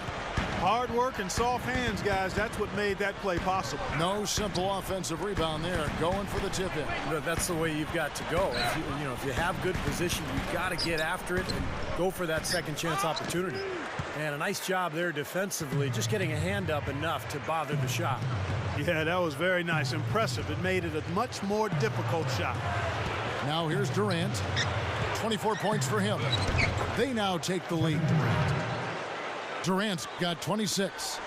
Hard work and soft hands, guys. That's what made that play possible.
No simple offensive rebound there. Going for the tip-in.
That's the way you've got to go. If you have good position, you've got to get after it and go for that second chance opportunity. And a nice job there defensively, just getting a hand up enough to bother the shot.
Yeah, that was very nice. Impressive. It made it a much more difficult shot.
Now here's Durant. 24 points for him. They now take the lead. Durant's got 26.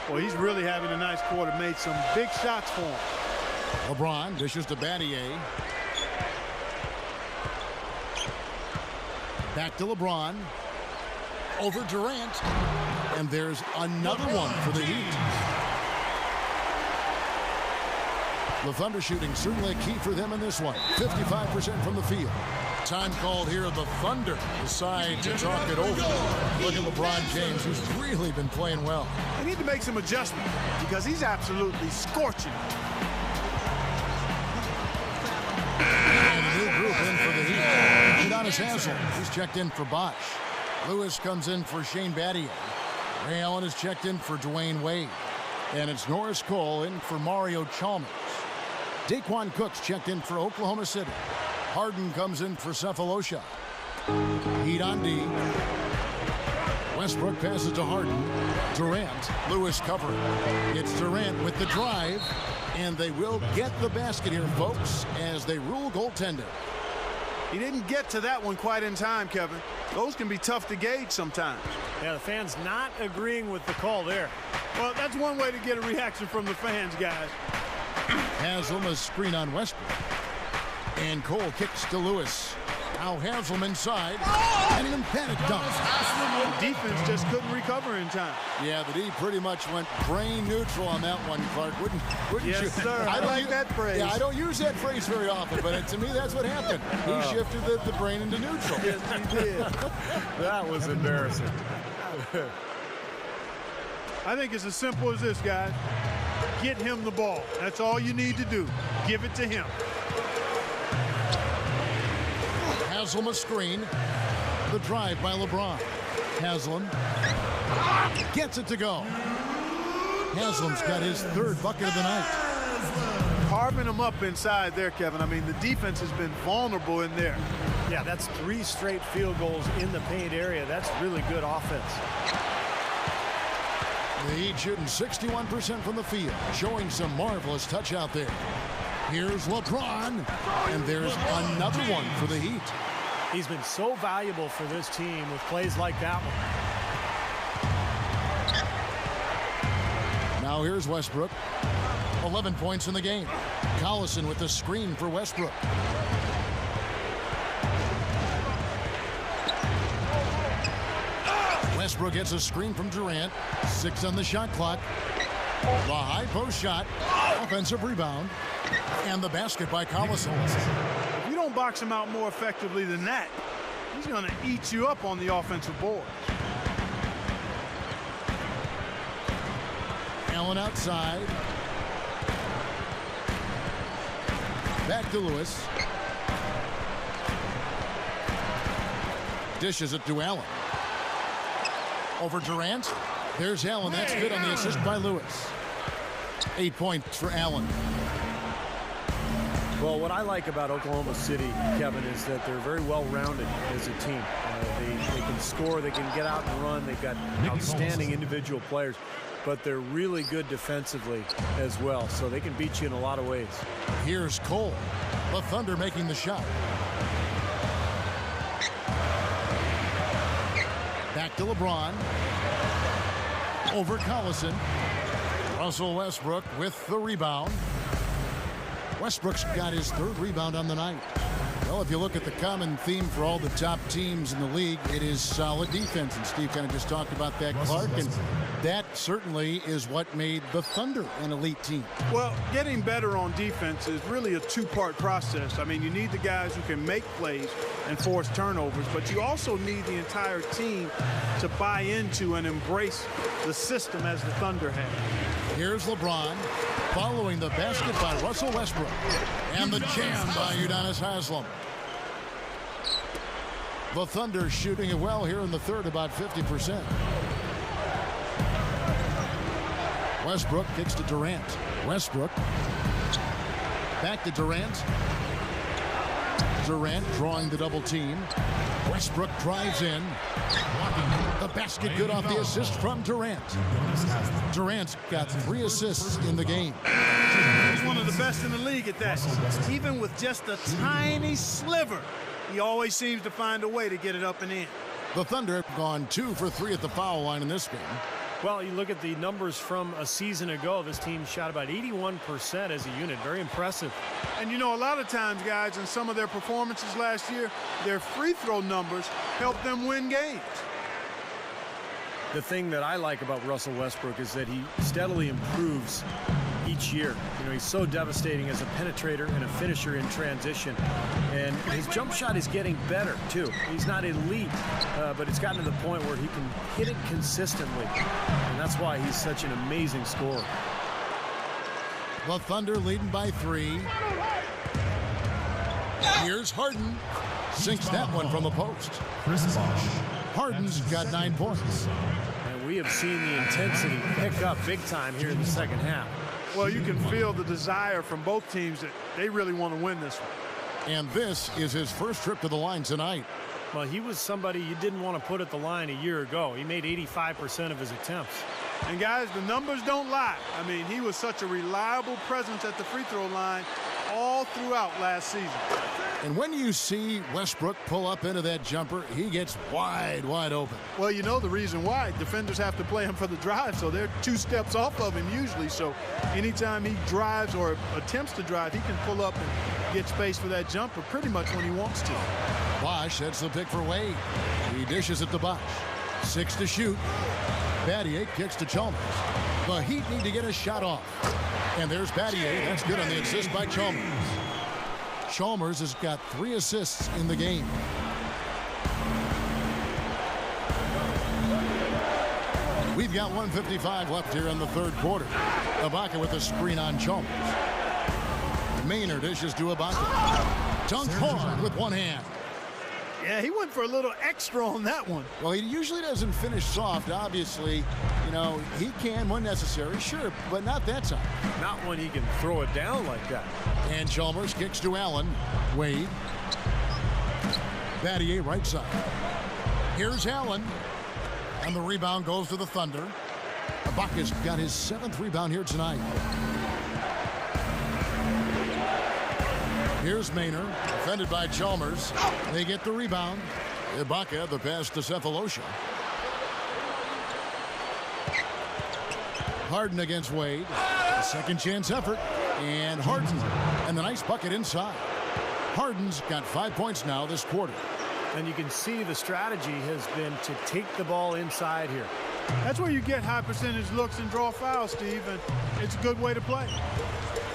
Well, he's really having a nice quarter. Made some big shots for him.
LeBron dishes to Battier. Back to LeBron. Over Durant. And there's another one for the Heat. The Thunder shooting certainly a key for them in this one. 55% from the field. Time called here. The Thunder decide to talk it over. Look at LeBron James, who's really been playing well.
They need to make some adjustments because he's absolutely scorching.
And a new group in for the Heat. Udonis Haslem, he's checked in for Bosh. Lewis comes in for Shane Battier. Ray Allen is checked in for Dwayne Wade. And it's Norris Cole in for Mario Chalmers. Daquan Cook's checked in for Oklahoma City. Harden comes in for Cephalosha. Heat on D. Westbrook passes to Harden. Durant. Lewis covering. It's Durant with the drive. And they will get the basket here, folks, as they rule goaltending.
He didn't get to that one quite in time, Kevin. Those can be tough to gauge sometimes.
Yeah, the fans not agreeing with the call there.
Well, that's one way to get a reaction from the fans, guys.
Haslem a screen on Westbrook. And Cole kicks to Lewis. Now Haslam inside, and an emphatic dunk.
The defense just couldn't recover in time.
Yeah, the D pretty much went brain neutral on that one, Clark. Wouldn't
Yes,
you?
sir. I like that phrase.
Yeah, I don't use that phrase very often, but to me, that's what happened. He shifted the brain into neutral.
Yes, he did.
That was embarrassing.
I think it's as simple as this, guys. Get him the ball. That's all you need to do. Give it to him.
Haslam a screen. The drive by LeBron. Haslam gets it to go. Haslam's got his third bucket of the night.
Carving him up inside there, Kevin. I mean, the defense has been vulnerable in there.
Yeah, that's 3 straight field goals in the paint area. That's really good offense.
The Heat shooting 61% from the field, showing some marvelous touch out there. Here's LeBron, and there's another one for the Heat.
He's been so valuable for this team with plays like that one.
Now here's Westbrook. 11 points in the game. Collison with the screen for Westbrook. Westbrook gets a screen from Durant. 6 on the shot clock. The high post shot. Offensive rebound. And the basket by Collison.
If you don't box him out more effectively than that, he's going to eat you up on the offensive board.
Allen outside. Back to Lewis. Dishes it to Allen. Over Durant. There's Allen. That's good on the assist by Lewis. 8 points for Allen.
Well, what I like about Oklahoma City, Kevin, is that they're very well-rounded as a team. They can score, they can get out and run. They've got outstanding individual players, but they're really good defensively as well, so they can beat you in a lot of ways.
Here's Cole. The Thunder making the shot. Back to LeBron. Over Collison. Russell Westbrook with the rebound. Westbrook's got his 3rd rebound on the night. Well, if you look at the common theme for all the top teams in the league, it is solid defense. And Steve kind of just talked about that, Clark. And that certainly is what made the Thunder an elite team.
Well, getting better on defense is really a 2-part process. I mean, you need the guys who can make plays and force turnovers, but you also need the entire team to buy into and embrace the system as the Thunder have.
Here's LeBron following the basket by Russell Westbrook. And the jam by Udonis Haslam. The Thunder shooting it well here in the 3rd, about 50%. Westbrook kicks to Durant. Westbrook. Back to Durant. Durant drawing the double team. Westbrook drives in. The basket good off the assist from Durant. Durant's got 3 assists in the game.
He's one of the best in the league at that. Even with just a tiny sliver, he always seems to find a way to get it up and in.
The Thunder have gone 2 for 3 at the foul line in this game.
Well, you look at the numbers from a season ago. This team shot about 81% as a unit. Very impressive.
And you know, a lot of times, guys, in some of their performances last year, their free throw numbers helped them win games.
The thing that I like about Russell Westbrook is that he steadily improves each year. You know, he's so devastating as a penetrator and a finisher in transition. And his jump shot is getting better, too. He's not elite, but it's gotten to the point where he can hit it consistently. And that's why he's such an amazing scorer.
The Thunder leading by 3. Here's Harden. Sinks that one from the post. Harden's got 9 points.
And we have seen the intensity pick up big time here in the second half.
Well, you can feel the desire from both teams that they really want to win this one.
And this is his first trip to the line tonight.
Well, he was somebody you didn't want to put at the line a year ago. He made 85% of his attempts.
And guys, the numbers don't lie. I mean, he was such a reliable presence at the free throw line. all throughout last season.
And when you see Westbrook pull up into that jumper, he gets wide open.
Well, you know the reason why. Defenders have to play him for the drive, so they're 2 steps off of him usually. So anytime he drives or attempts to drive, he can pull up and get space for that jumper pretty much when he wants to.
Bosh sets the pick for Wade. He dishes it to Bosh. 6 to shoot. Battier kicks to Chalmers. The Heat need to get a shot off. And there's Battier. That's good on the assist by Chalmers. Chalmers has got 3 assists in the game. We've got 1:55 left here in the third quarter. Ibaka with a screen on Chalmers. Maynard dishes to Ibaka. Dunked hard with one hand.
Yeah, he went for a little extra on that one.
Well, he usually doesn't finish soft. Obviously, you know, he can when necessary, sure, but not that time.
Not when he can throw it down like that.
And Chalmers kicks to Allen. Wade. Battier right side. Here's Allen. And the rebound goes to the Thunder. Ibaka's got his 7th rebound here tonight. Here's Maynard, defended by Chalmers. They get the rebound. Ibaka, the pass to Cephalosha. Harden against Wade. A second chance effort. And Harden. And the nice bucket inside. Harden's got 5 points now this quarter.
And you can see the strategy has been to take the ball inside here.
That's where you get high percentage looks and draw fouls, Steve, and it's a good way to play.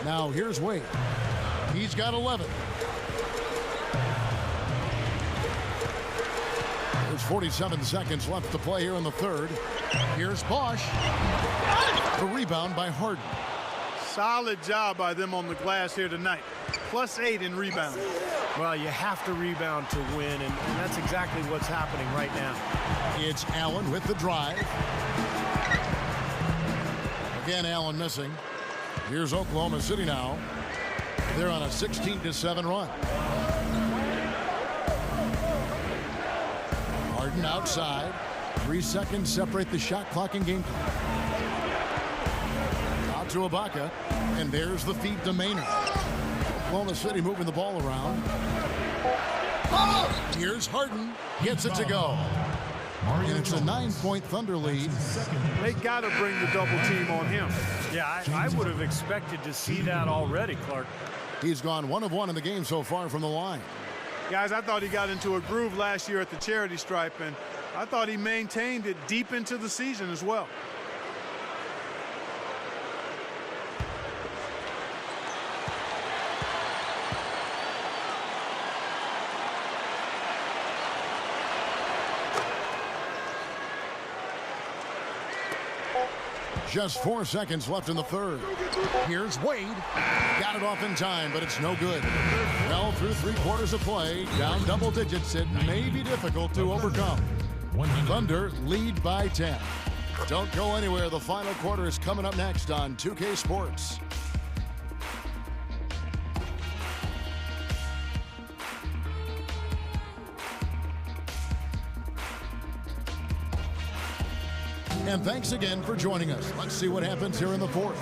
Now here's Wade. He's got 11. There's 47 seconds left to play here in the third. Here's Bosh. The rebound by Harden.
Solid job by them on the glass here tonight. +8 in rebounding.
Well, you have to rebound to win, and that's exactly what's happening right now.
It's Allen with the drive. Again, Allen missing. Here's Oklahoma City now. They're on a 16-7 run. Harden outside. 3 seconds separate the shot clock and game clock. Out to Ibaka. And there's the feed to Maynard. Oklahoma City moving the ball around. Here's Harden. Gets it to go. And it's a 9-point Thunder lead.
They got to bring the double team on him.
Yeah, I would have expected to see that already, Clark.
He's gone 1 of 1 in the game so far from the line.
Guys, I thought he got into a groove last year at the charity stripe, and I thought he maintained it deep into the season as well.
Just 4 seconds left in the third. Here's Wade. Got it off in time, but it's no good. Well, through 3 quarters of play, down double digits, it may be difficult to overcome. Thunder lead by 10. Don't go anywhere. The final quarter is coming up next on 2K Sports. And thanks again for joining us. Let's see what happens here in the fourth.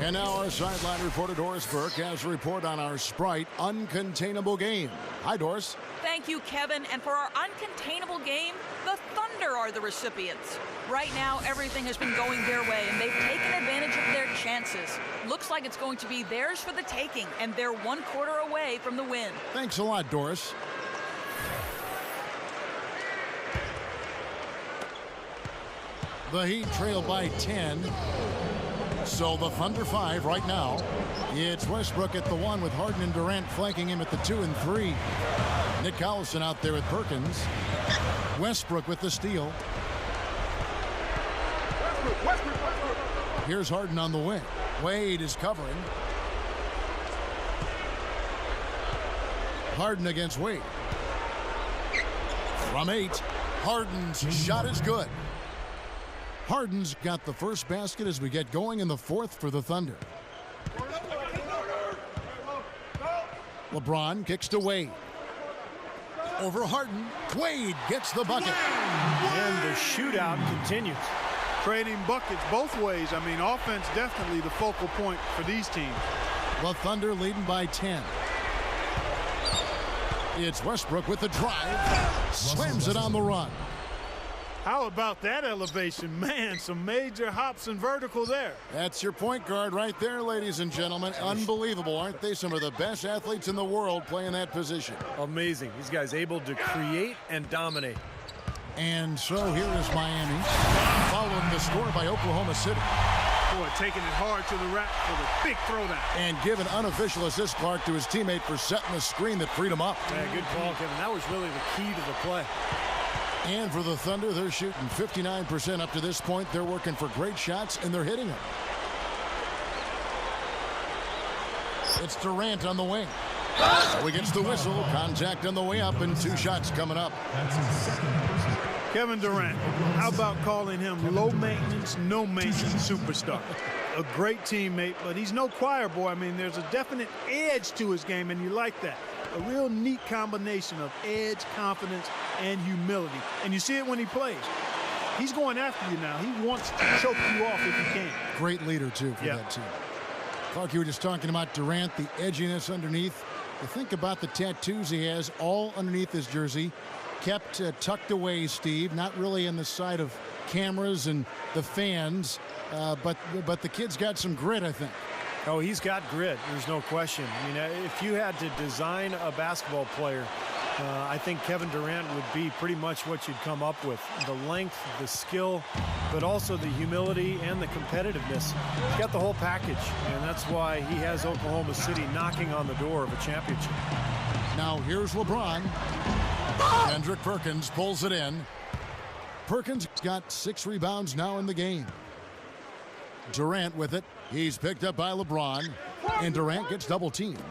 And now our sideline reporter Doris Burke has a report on our Sprite Uncontainable game. Hi, Doris.
Thank you, Kevin. And for our uncontainable game, the Thunder are the recipients. Right now, everything has been going their way, and they've taken advantage of their chances. Looks like it's going to be theirs for the taking, and they're 1 quarter away from the win.
Thanks a lot, Doris. The Heat trail by 10. So the Thunder 5 right now. It's Westbrook at the 1 with Harden and Durant flanking him at the 2 and 3. Nick Collison out there with Perkins. Westbrook with the steal. Here's Harden on the wing. Wade is covering. Harden against Wade. From 8. Harden's shot is good. Harden's got the first basket as we get going in the fourth for the Thunder. LeBron kicks to Wade. Over Harden. Wade gets the bucket.
And the shootout continues.
Trading buckets both ways. I mean, offense definitely the focal point for these teams.
The Thunder leading by 10. It's Westbrook with the drive. Slams it on the run.
How about that elevation? Man, some major hops and vertical there.
That's your point guard right there, ladies and gentlemen. Unbelievable, aren't they? Some of the best athletes in the world playing that position.
Amazing. These guys able to create and dominate.
And so here is Miami, following the score by Oklahoma City.
Boy, taking it hard to the rack for the big throwdown.
And give an unofficial assist, Clark, to his teammate for setting the screen that freed him up.
Yeah, good call, Kevin. That was really the key to the play.
And for the Thunder, they're shooting 59% up to this point. They're working for great shots, and they're hitting them. It's Durant on the wing. So he gets the whistle. Contact on the way up, and 2 shots coming up.
Kevin Durant, how about calling him low maintenance, no maintenance superstar? A great teammate, but he's no choir boy. I mean, there's a definite edge to his game, and you like that. A real neat combination of edge, confidence, and humility. And you see it when he plays. He's going after you now. He wants to choke you off if he can.
Great leader, too, for that team. Clark, you were just talking about Durant, the edginess underneath. You think about the tattoos he has all underneath his jersey. Kept tucked away, Steve. Not really in the sight of cameras and the fans. But the kid's got some grit, I think.
Oh, he's got grit. There's no question. I mean, if you had to design a basketball player, I think Kevin Durant would be pretty much what you'd come up with. The length, the skill, but also the humility and the competitiveness. He's got the whole package, and that's why he has Oklahoma City knocking on the door of a championship.
Now here's LeBron. Kendrick Perkins pulls it in. Perkins got 6 rebounds now in the game. Durant with it. He's picked up by LeBron. And Durant gets double teamed.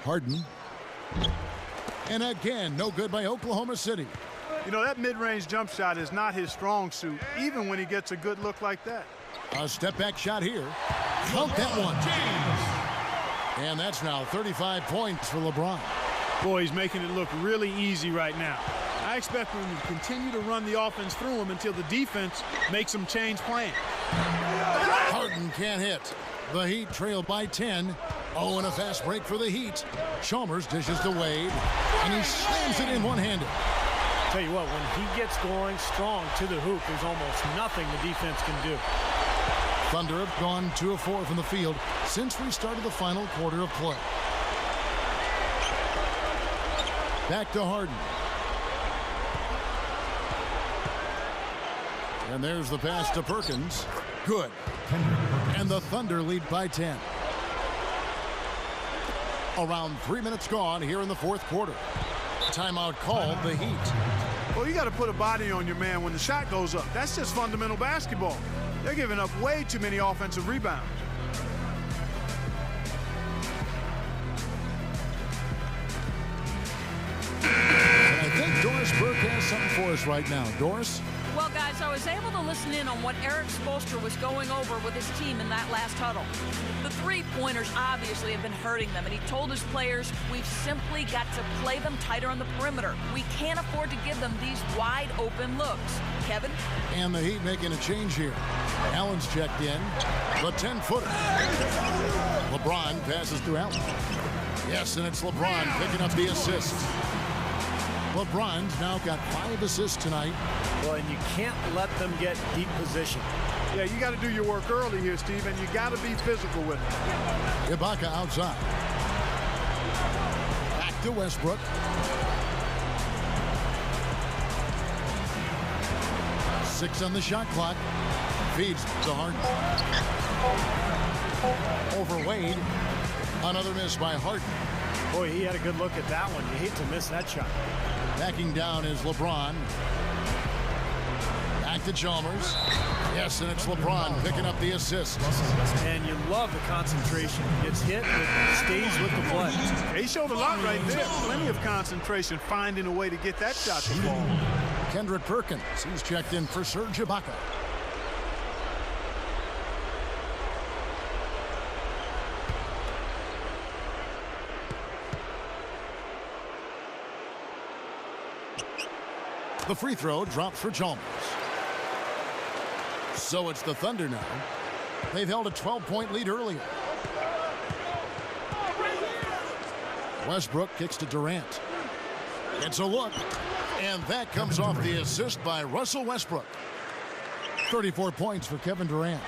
Harden. And again, no good by Oklahoma City.
You know, that mid-range jump shot is not his strong suit, even when he gets a good look like that.
A step-back shot here. Count that one. And that's now 35 points for LeBron.
Boy, he's making it look really easy right now. I expect him to continue to run the offense through him until the defense makes him change plan.
Harden can't hit. The Heat trail by 10. Oh, and a fast break for the Heat. Chalmers dishes to Wade, and he slams it in one-handed.
Tell you what, when he gets going strong to the hoop, there's almost nothing the defense can do.
Thunder have gone 2 of 4 from the field since we started the final quarter of play. Back to Harden. And there's the pass to Perkins. Good. And the Thunder lead by 10. Around 3 minutes gone here in the 4th quarter. Timeout called, the Heat.
Well, you got to put a body on your man when the shot goes up. That's just fundamental basketball. They're giving up way too many offensive rebounds.
And I think Doris Burke has something for us right now. Doris?
Well, guys, I was able to listen in on what Eric Spoelstra was going over with his team in that last huddle. The three-pointers obviously have been hurting them, and he told his players, we've simply got to play them tighter on the perimeter. We can't afford to give them these wide-open looks. Kevin?
And the Heat making a change here. Allen's checked in. The 10-footer. LeBron passes to Allen. Yes, and it's LeBron picking up the assist. LeBron's now got 5 assists tonight.
Well, and you can't let them get deep position.
Yeah, you got to do your work early here, Steve, and you got to be physical with it.
Ibaka outside. Back to Westbrook. Six on the shot clock. Feeds to Harden. Over Wade. Another miss by Harden.
Boy, he had a good look at that one. You hate to miss that shot.
Backing down is LeBron. Back to Chalmers. Yes, and it's LeBron picking up the assist.
And you love the concentration. Gets hit, but stays with the play.
He showed a lot right there. Plenty of concentration, finding a way to get that shot to fall.
Kendrick Perkins, he's checked in for Serge Ibaka. The free throw drops for Chalmers. So it's the Thunder now. They've held a 12-point lead earlier. Westbrook kicks to Durant. It's a look, and that comes off the assist by Russell Westbrook. 34 points for Kevin Durant.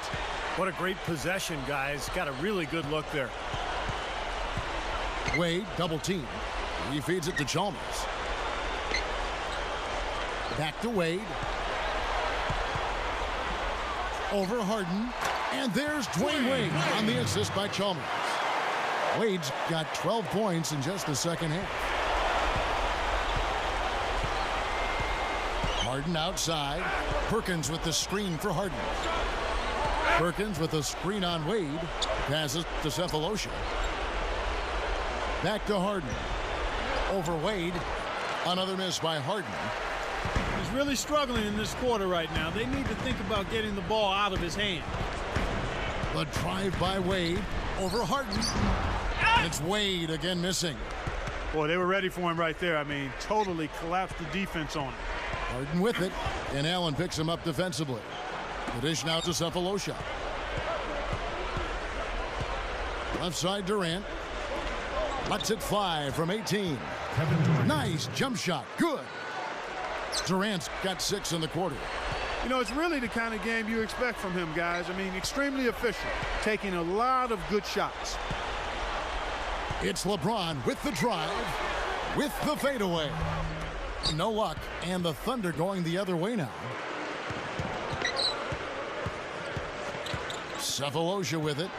What a great possession, guys. Got a really good look there.
Wade double team. He feeds it to Chalmers. Back to Wade. Over Harden. And there's Dwayne Wade on the assist by Chalmers. Wade's got 12 points in just the second half. Harden outside. Perkins with the screen for Harden. Perkins with a screen on Wade. Passes to Cephalosha. Back to Harden. Over Wade. Another miss by Harden.
He's really struggling in this quarter right now. They need to think about getting the ball out of his hand.
The drive by Wade over Harden. It's Wade again missing.
Boy, they were ready for him right there. I mean, totally collapsed the defense on him.
Harden with it, and Allen picks him up defensively. The dish now to Cephalosha. Left side Durant. Lets it fly from 18. Nice jump shot. Good. Durant's got 6 in the quarter.
You know, it's really the kind of game you expect from him, guys. I mean, extremely efficient, taking a lot of good shots.
It's LeBron with the drive, with the fadeaway. No luck, and the Thunder going the other way now. Cephalosha with it.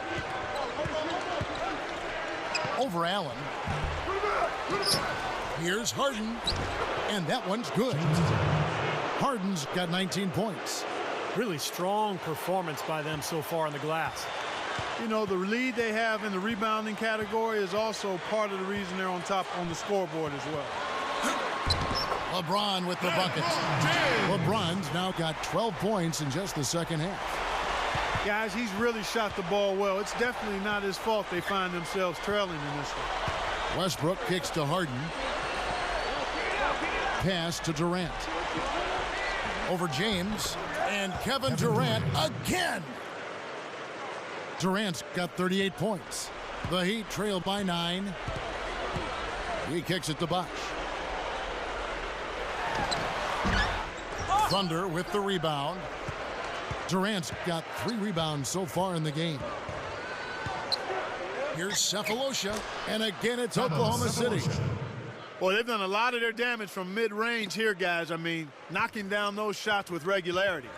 Over Allen. Here's Harden, and that one's good. Harden's got 19 points.
Really strong performance by them so far in the glass.
You know, the lead they have in the rebounding category is also part of the reason they're on top on the scoreboard as well.
LeBron with the buckets. LeBron's now got 12 points in just the second half.
Guys, he's really shot the ball well. It's definitely not his fault they find themselves trailing in this one.
Westbrook kicks to Harden. Pass to Durant. Over James. And Kevin Durant again. Durant's got 38 points. The Heat trail by 9. He kicks it to Bosh. Thunder with the rebound. Durant's got 3 rebounds so far in the game. Here's Cephalosha, and again it's Oklahoma City.
Well, they've done a lot of their damage from mid-range here, guys. I mean, knocking down those shots with regularity.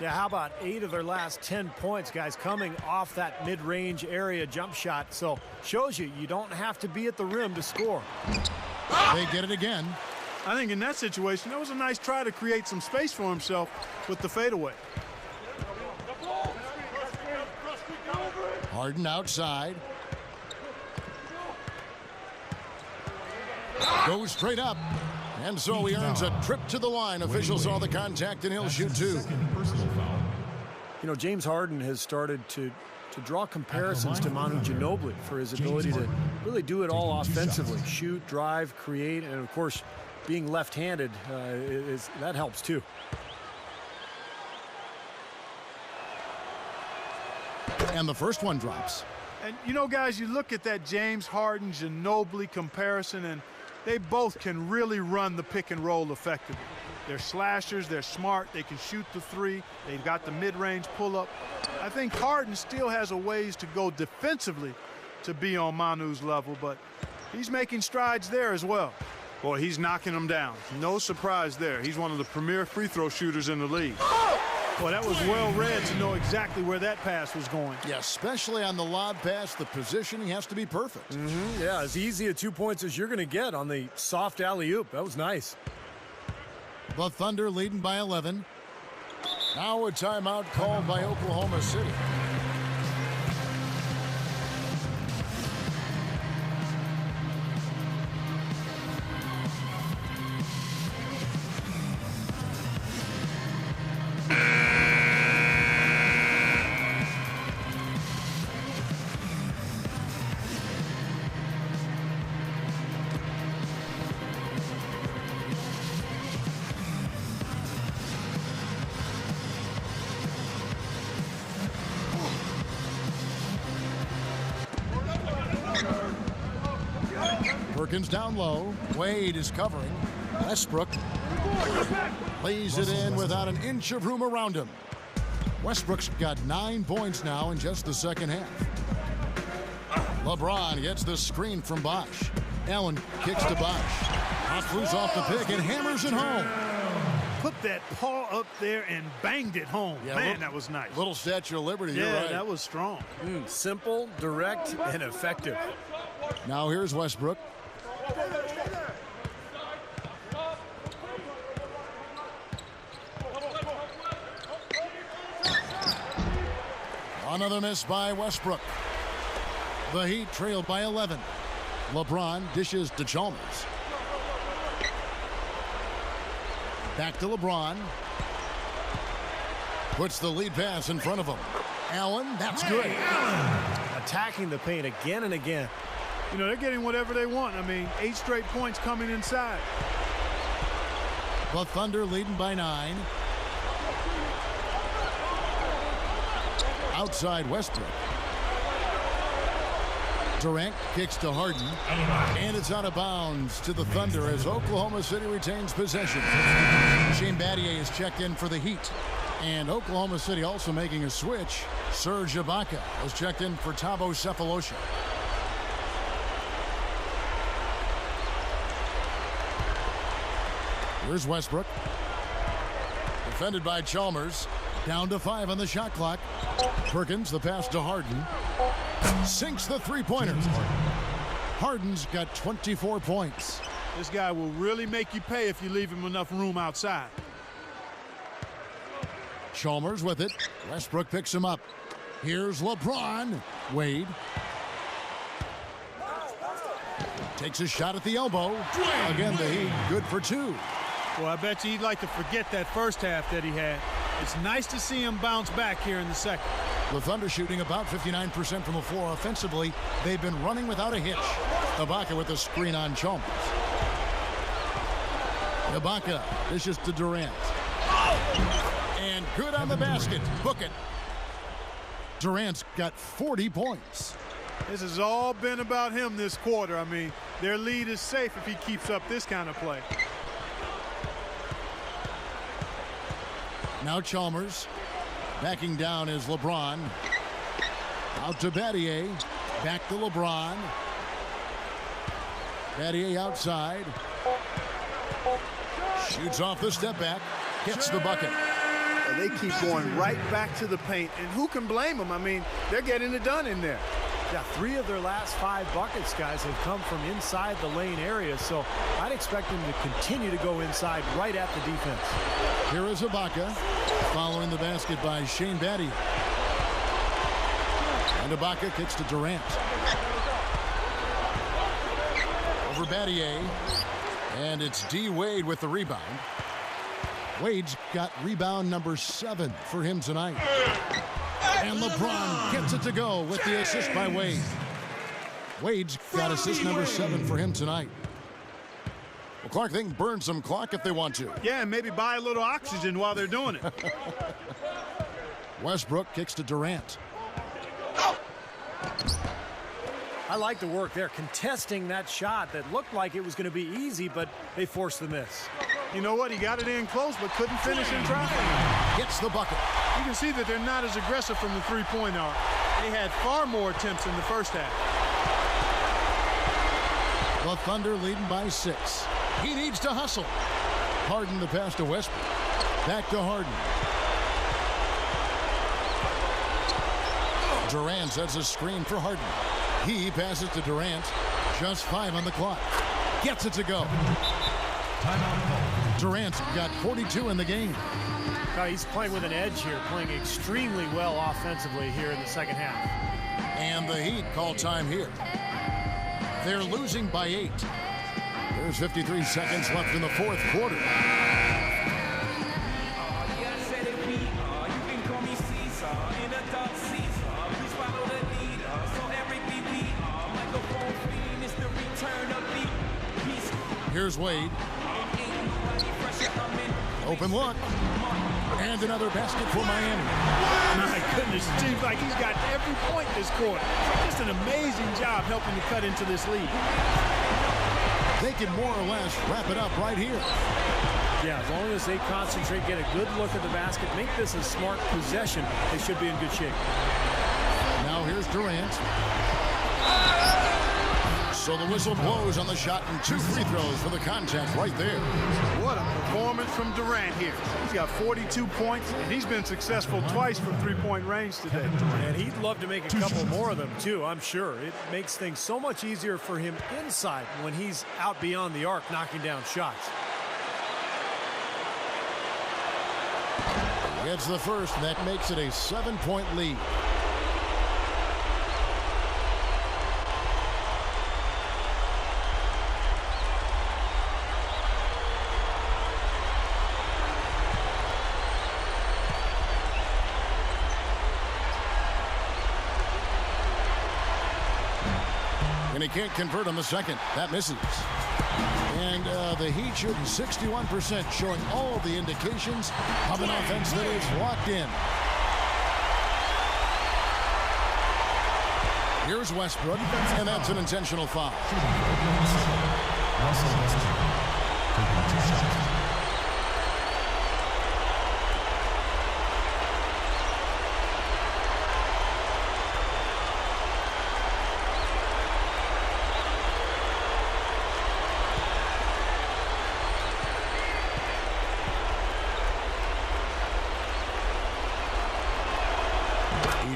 Yeah, how about 8 of their last 10 points, guys, coming off that mid-range area jump shot. So shows you don't have to be at the rim to score.
They get it again.
I think in that situation, that was a nice try to create some space for himself with the fadeaway.
Harden outside. Goes straight up. And so he earns a trip to the line. Officials saw the contact, and he'll shoot 2.
You know, James Harden has started to draw comparisons to Manu Ginobili for his ability to really do it all offensively. Shoot, drive, create, and of course, being left-handed, that helps too.
And the first one drops.
And, you know, guys, you look at that James Harden-Ginobili comparison, and they both can really run the pick and roll effectively. They're slashers. They're smart. They can shoot the 3. They've got the mid-range pull-up. I think Harden still has a ways to go defensively to be on Manu's level, but he's making strides there as well. Boy, he's knocking them down. No surprise there. He's one of the premier free throw shooters in the league. Boy, that was well read to know exactly where that pass was going.
Yeah, especially on the lob pass, the positioning has to be perfect.
Yeah, as easy a 2 points as you're going to get on the soft alley-oop. That was nice.
The Thunder leading by 11. Now a timeout called by Oklahoma City. Perkins down low. Wade is covering. Westbrook lays it in without an inch of room around him. Westbrook's got 9 points now in just the second half. LeBron gets the screen from Bosh. Allen kicks to Bosh. Flew off the pick and hammers it home.
Put that paw up there and banged it home.
Yeah,
Man, that was nice.
Little Statue of Liberty,
yeah,
you're right.
That was strong.
Simple, direct, and effective.
Now here's Westbrook. Another miss by Westbrook. The Heat trailed by 11. LeBron dishes to Chalmers. Back to LeBron. Puts the lead pass in front of him. Allen, that's good.
Attacking the paint again and again.
You know, they're getting whatever they want. I mean, 8 straight points coming inside.
The Thunder leading by 9. Outside Westbrook. Durant kicks to Harden, and it's out of bounds to the Thunder as Oklahoma City retains possession. Shane Battier is checked in for the Heat, and Oklahoma City also making a switch. Serge Ibaka was checked in for Thabo Sefolosha. Here's Westbrook. Defended by Chalmers. Down to 5 on the shot clock. Perkins, the pass to Harden. Sinks the three-pointer. Harden's got 24 points.
This guy will really make you pay if you leave him enough room outside.
Chalmers with it. Westbrook picks him up. Here's LeBron. Wade. Takes a shot at the elbow. Again, the Heat good for 2.
Well, I bet you he'd like to forget that first half that he had. It's nice to see him bounce back here in the second.
The Thunder shooting about 59% from the floor offensively. They've been running without a hitch. Ibaka with the screen on Chalmers. Ibaka dishes to Durant. And good on the basket. Book it. Durant's got 40 points.
This has all been about him this quarter. I mean, their lead is safe if he keeps up this kind of play.
Now Chalmers. Backing down is LeBron. Out to Battier. Back to LeBron. Battier outside. Shoots off the step back. Gets the bucket.
And they keep going right back to the paint. And who can blame them? I mean, they're getting it done in there.
Yeah, 3 of their last 5 buckets, guys, have come from inside the lane area. So I'd expect them to continue to go inside right at the defense.
Here is Ibaka. Following the basket by Shane Battier. And Ibaka kicks to Durant. Over Battier. And it's D. Wade with the rebound. Wade's got rebound number 7 for him tonight. And LeBron gets it to go with the assist by Wade. Wade's got assist number 7 for him tonight. Well, Clark, they can burn some clock if they want to.
Yeah, and maybe buy a little oxygen while they're doing it.
Westbrook kicks to Durant.
I like the work there, contesting that shot that looked like it was going to be easy, but they forced the miss.
You know what? He got it in close, but couldn't finish in traffic.
Gets the bucket.
You can see that they're not as aggressive from the three-point arc. They had far more attempts in the first half.
The Thunder leading by 6. He needs to hustle. Harden the pass to Westbrook. Back to Harden. Durant sets a screen for Harden. He passes to Durant. Just 5 on the clock. Gets it to go. Durant's got 42 in the game.
He's playing with an edge here, playing extremely well offensively here in the second half.
And the Heat call time here. They're losing by 8. There's 53 seconds left in the fourth quarter. Here's Wade. Open look. And another basket for Miami.
My goodness, it seems like he's got every point this quarter. Just an amazing job helping to cut into this lead.
they can more or less wrap it up right here.
Yeah, as long as they concentrate, get a good look at the basket, make this a smart possession, they should be in good shape.
Now here's Durant. So the whistle blows on the shot and 2 free throws for the contest right there.
What a performance from Durant here. He's got 42 points, and he's been successful twice from three-point range today.
And he'd love to make a couple more of them, too, I'm sure. It makes things so much easier for him inside when he's out beyond the arc knocking down shots.
Gets the first, and that makes it a 7-point lead. And he can't convert on the second. That misses. And the Heat shooting 61%, showing all the indications of an offense that is locked in. Here's Westbrook, and that's an intentional foul.
Russell Westbrook taking 2 shots.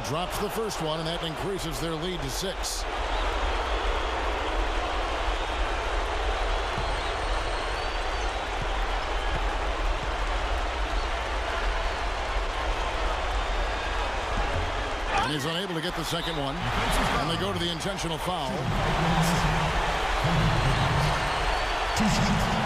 Drops the first one, and that increases their lead to 6. And he's unable to get the second one. And they go to the intentional foul.
2 shots.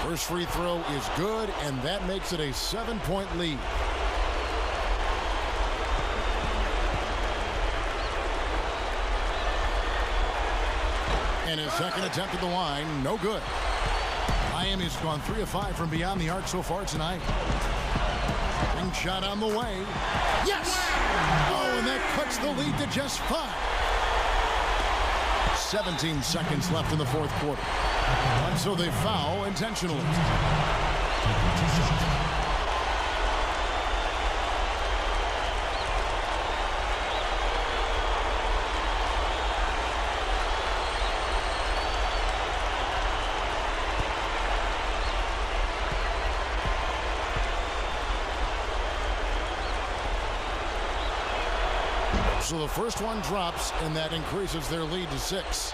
First free throw is good, and that makes it a 7-point lead. And his second attempt at the line, no good. Miami's gone 3 of 5 from beyond the arc so far tonight. Ring shot on the way. Yes! Oh, and that cuts the lead to just 5. 17 seconds left in the fourth quarter. And so they foul intentionally. So the first one drops, and that increases their lead to 6.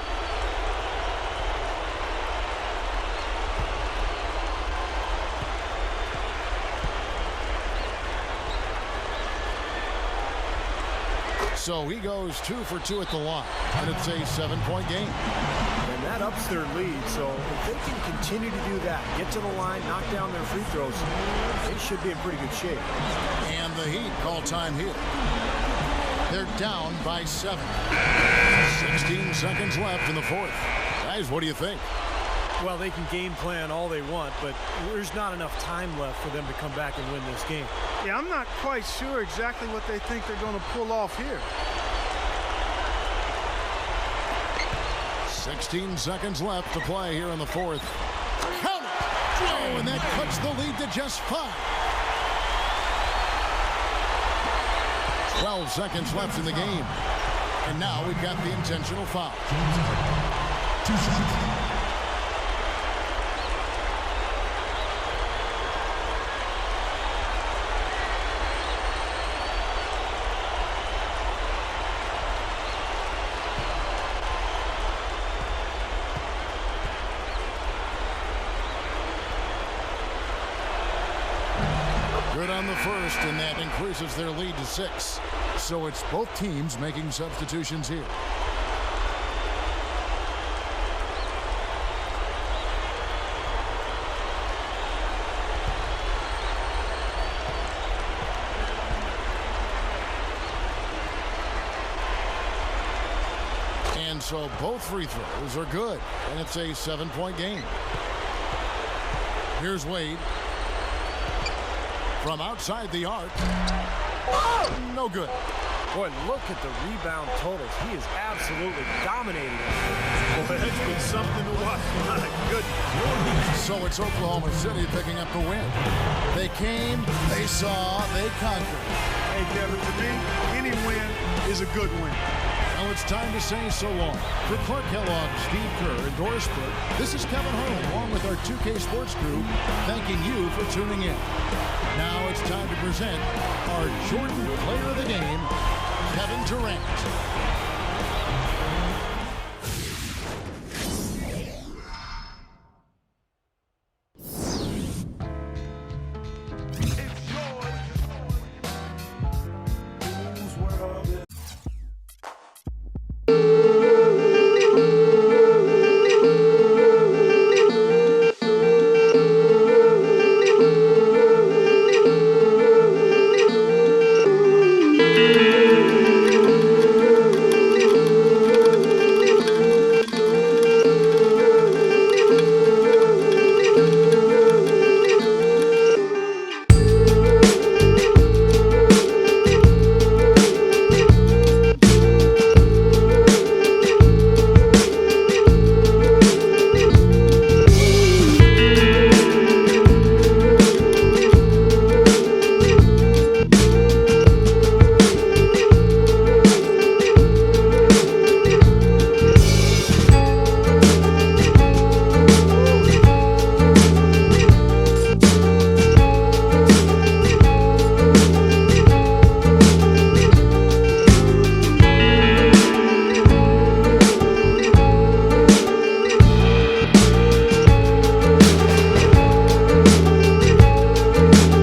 So he goes 2 for 2 at the line, and it's a 7-point game.
And that ups their lead, so if they can continue to do that, get to the line, knock down their free throws, they should be in pretty good shape.
And the Heat call time here. They're down by 7. 16 seconds left in the fourth. Guys, what do you think?
Well, they can game plan all they want, but there's not enough time left for them to come back and win this game.
Yeah, I'm not quite sure exactly what they think they're going to pull off here.
16 seconds left to play here in the fourth. Count it! Oh, and that cuts the lead to just 5. 12 seconds left in the game. And now we've got the intentional foul.
2 shots.
Good on the first, and that increases their lead to 6. So it's both teams making substitutions here. And so both free throws are good, and it's a 7-point game. Here's Wade. From outside the arc. No good.
Boy, look at the rebound totals. He is absolutely dominating.
Boy, that's been something to watch. My goodness.
So it's Oklahoma City picking up the win. They came, they saw, they conquered.
Hey, Kevin, to me, any win is a good win.
Now it's time to say so long. For Clark Kellogg, Steve Kerr, and Doris Burke, this is Kevin Harlan, along with our 2K Sports crew, thanking you for tuning in. Now it's time to present our Jordan Player of the Game, Kevin Durant.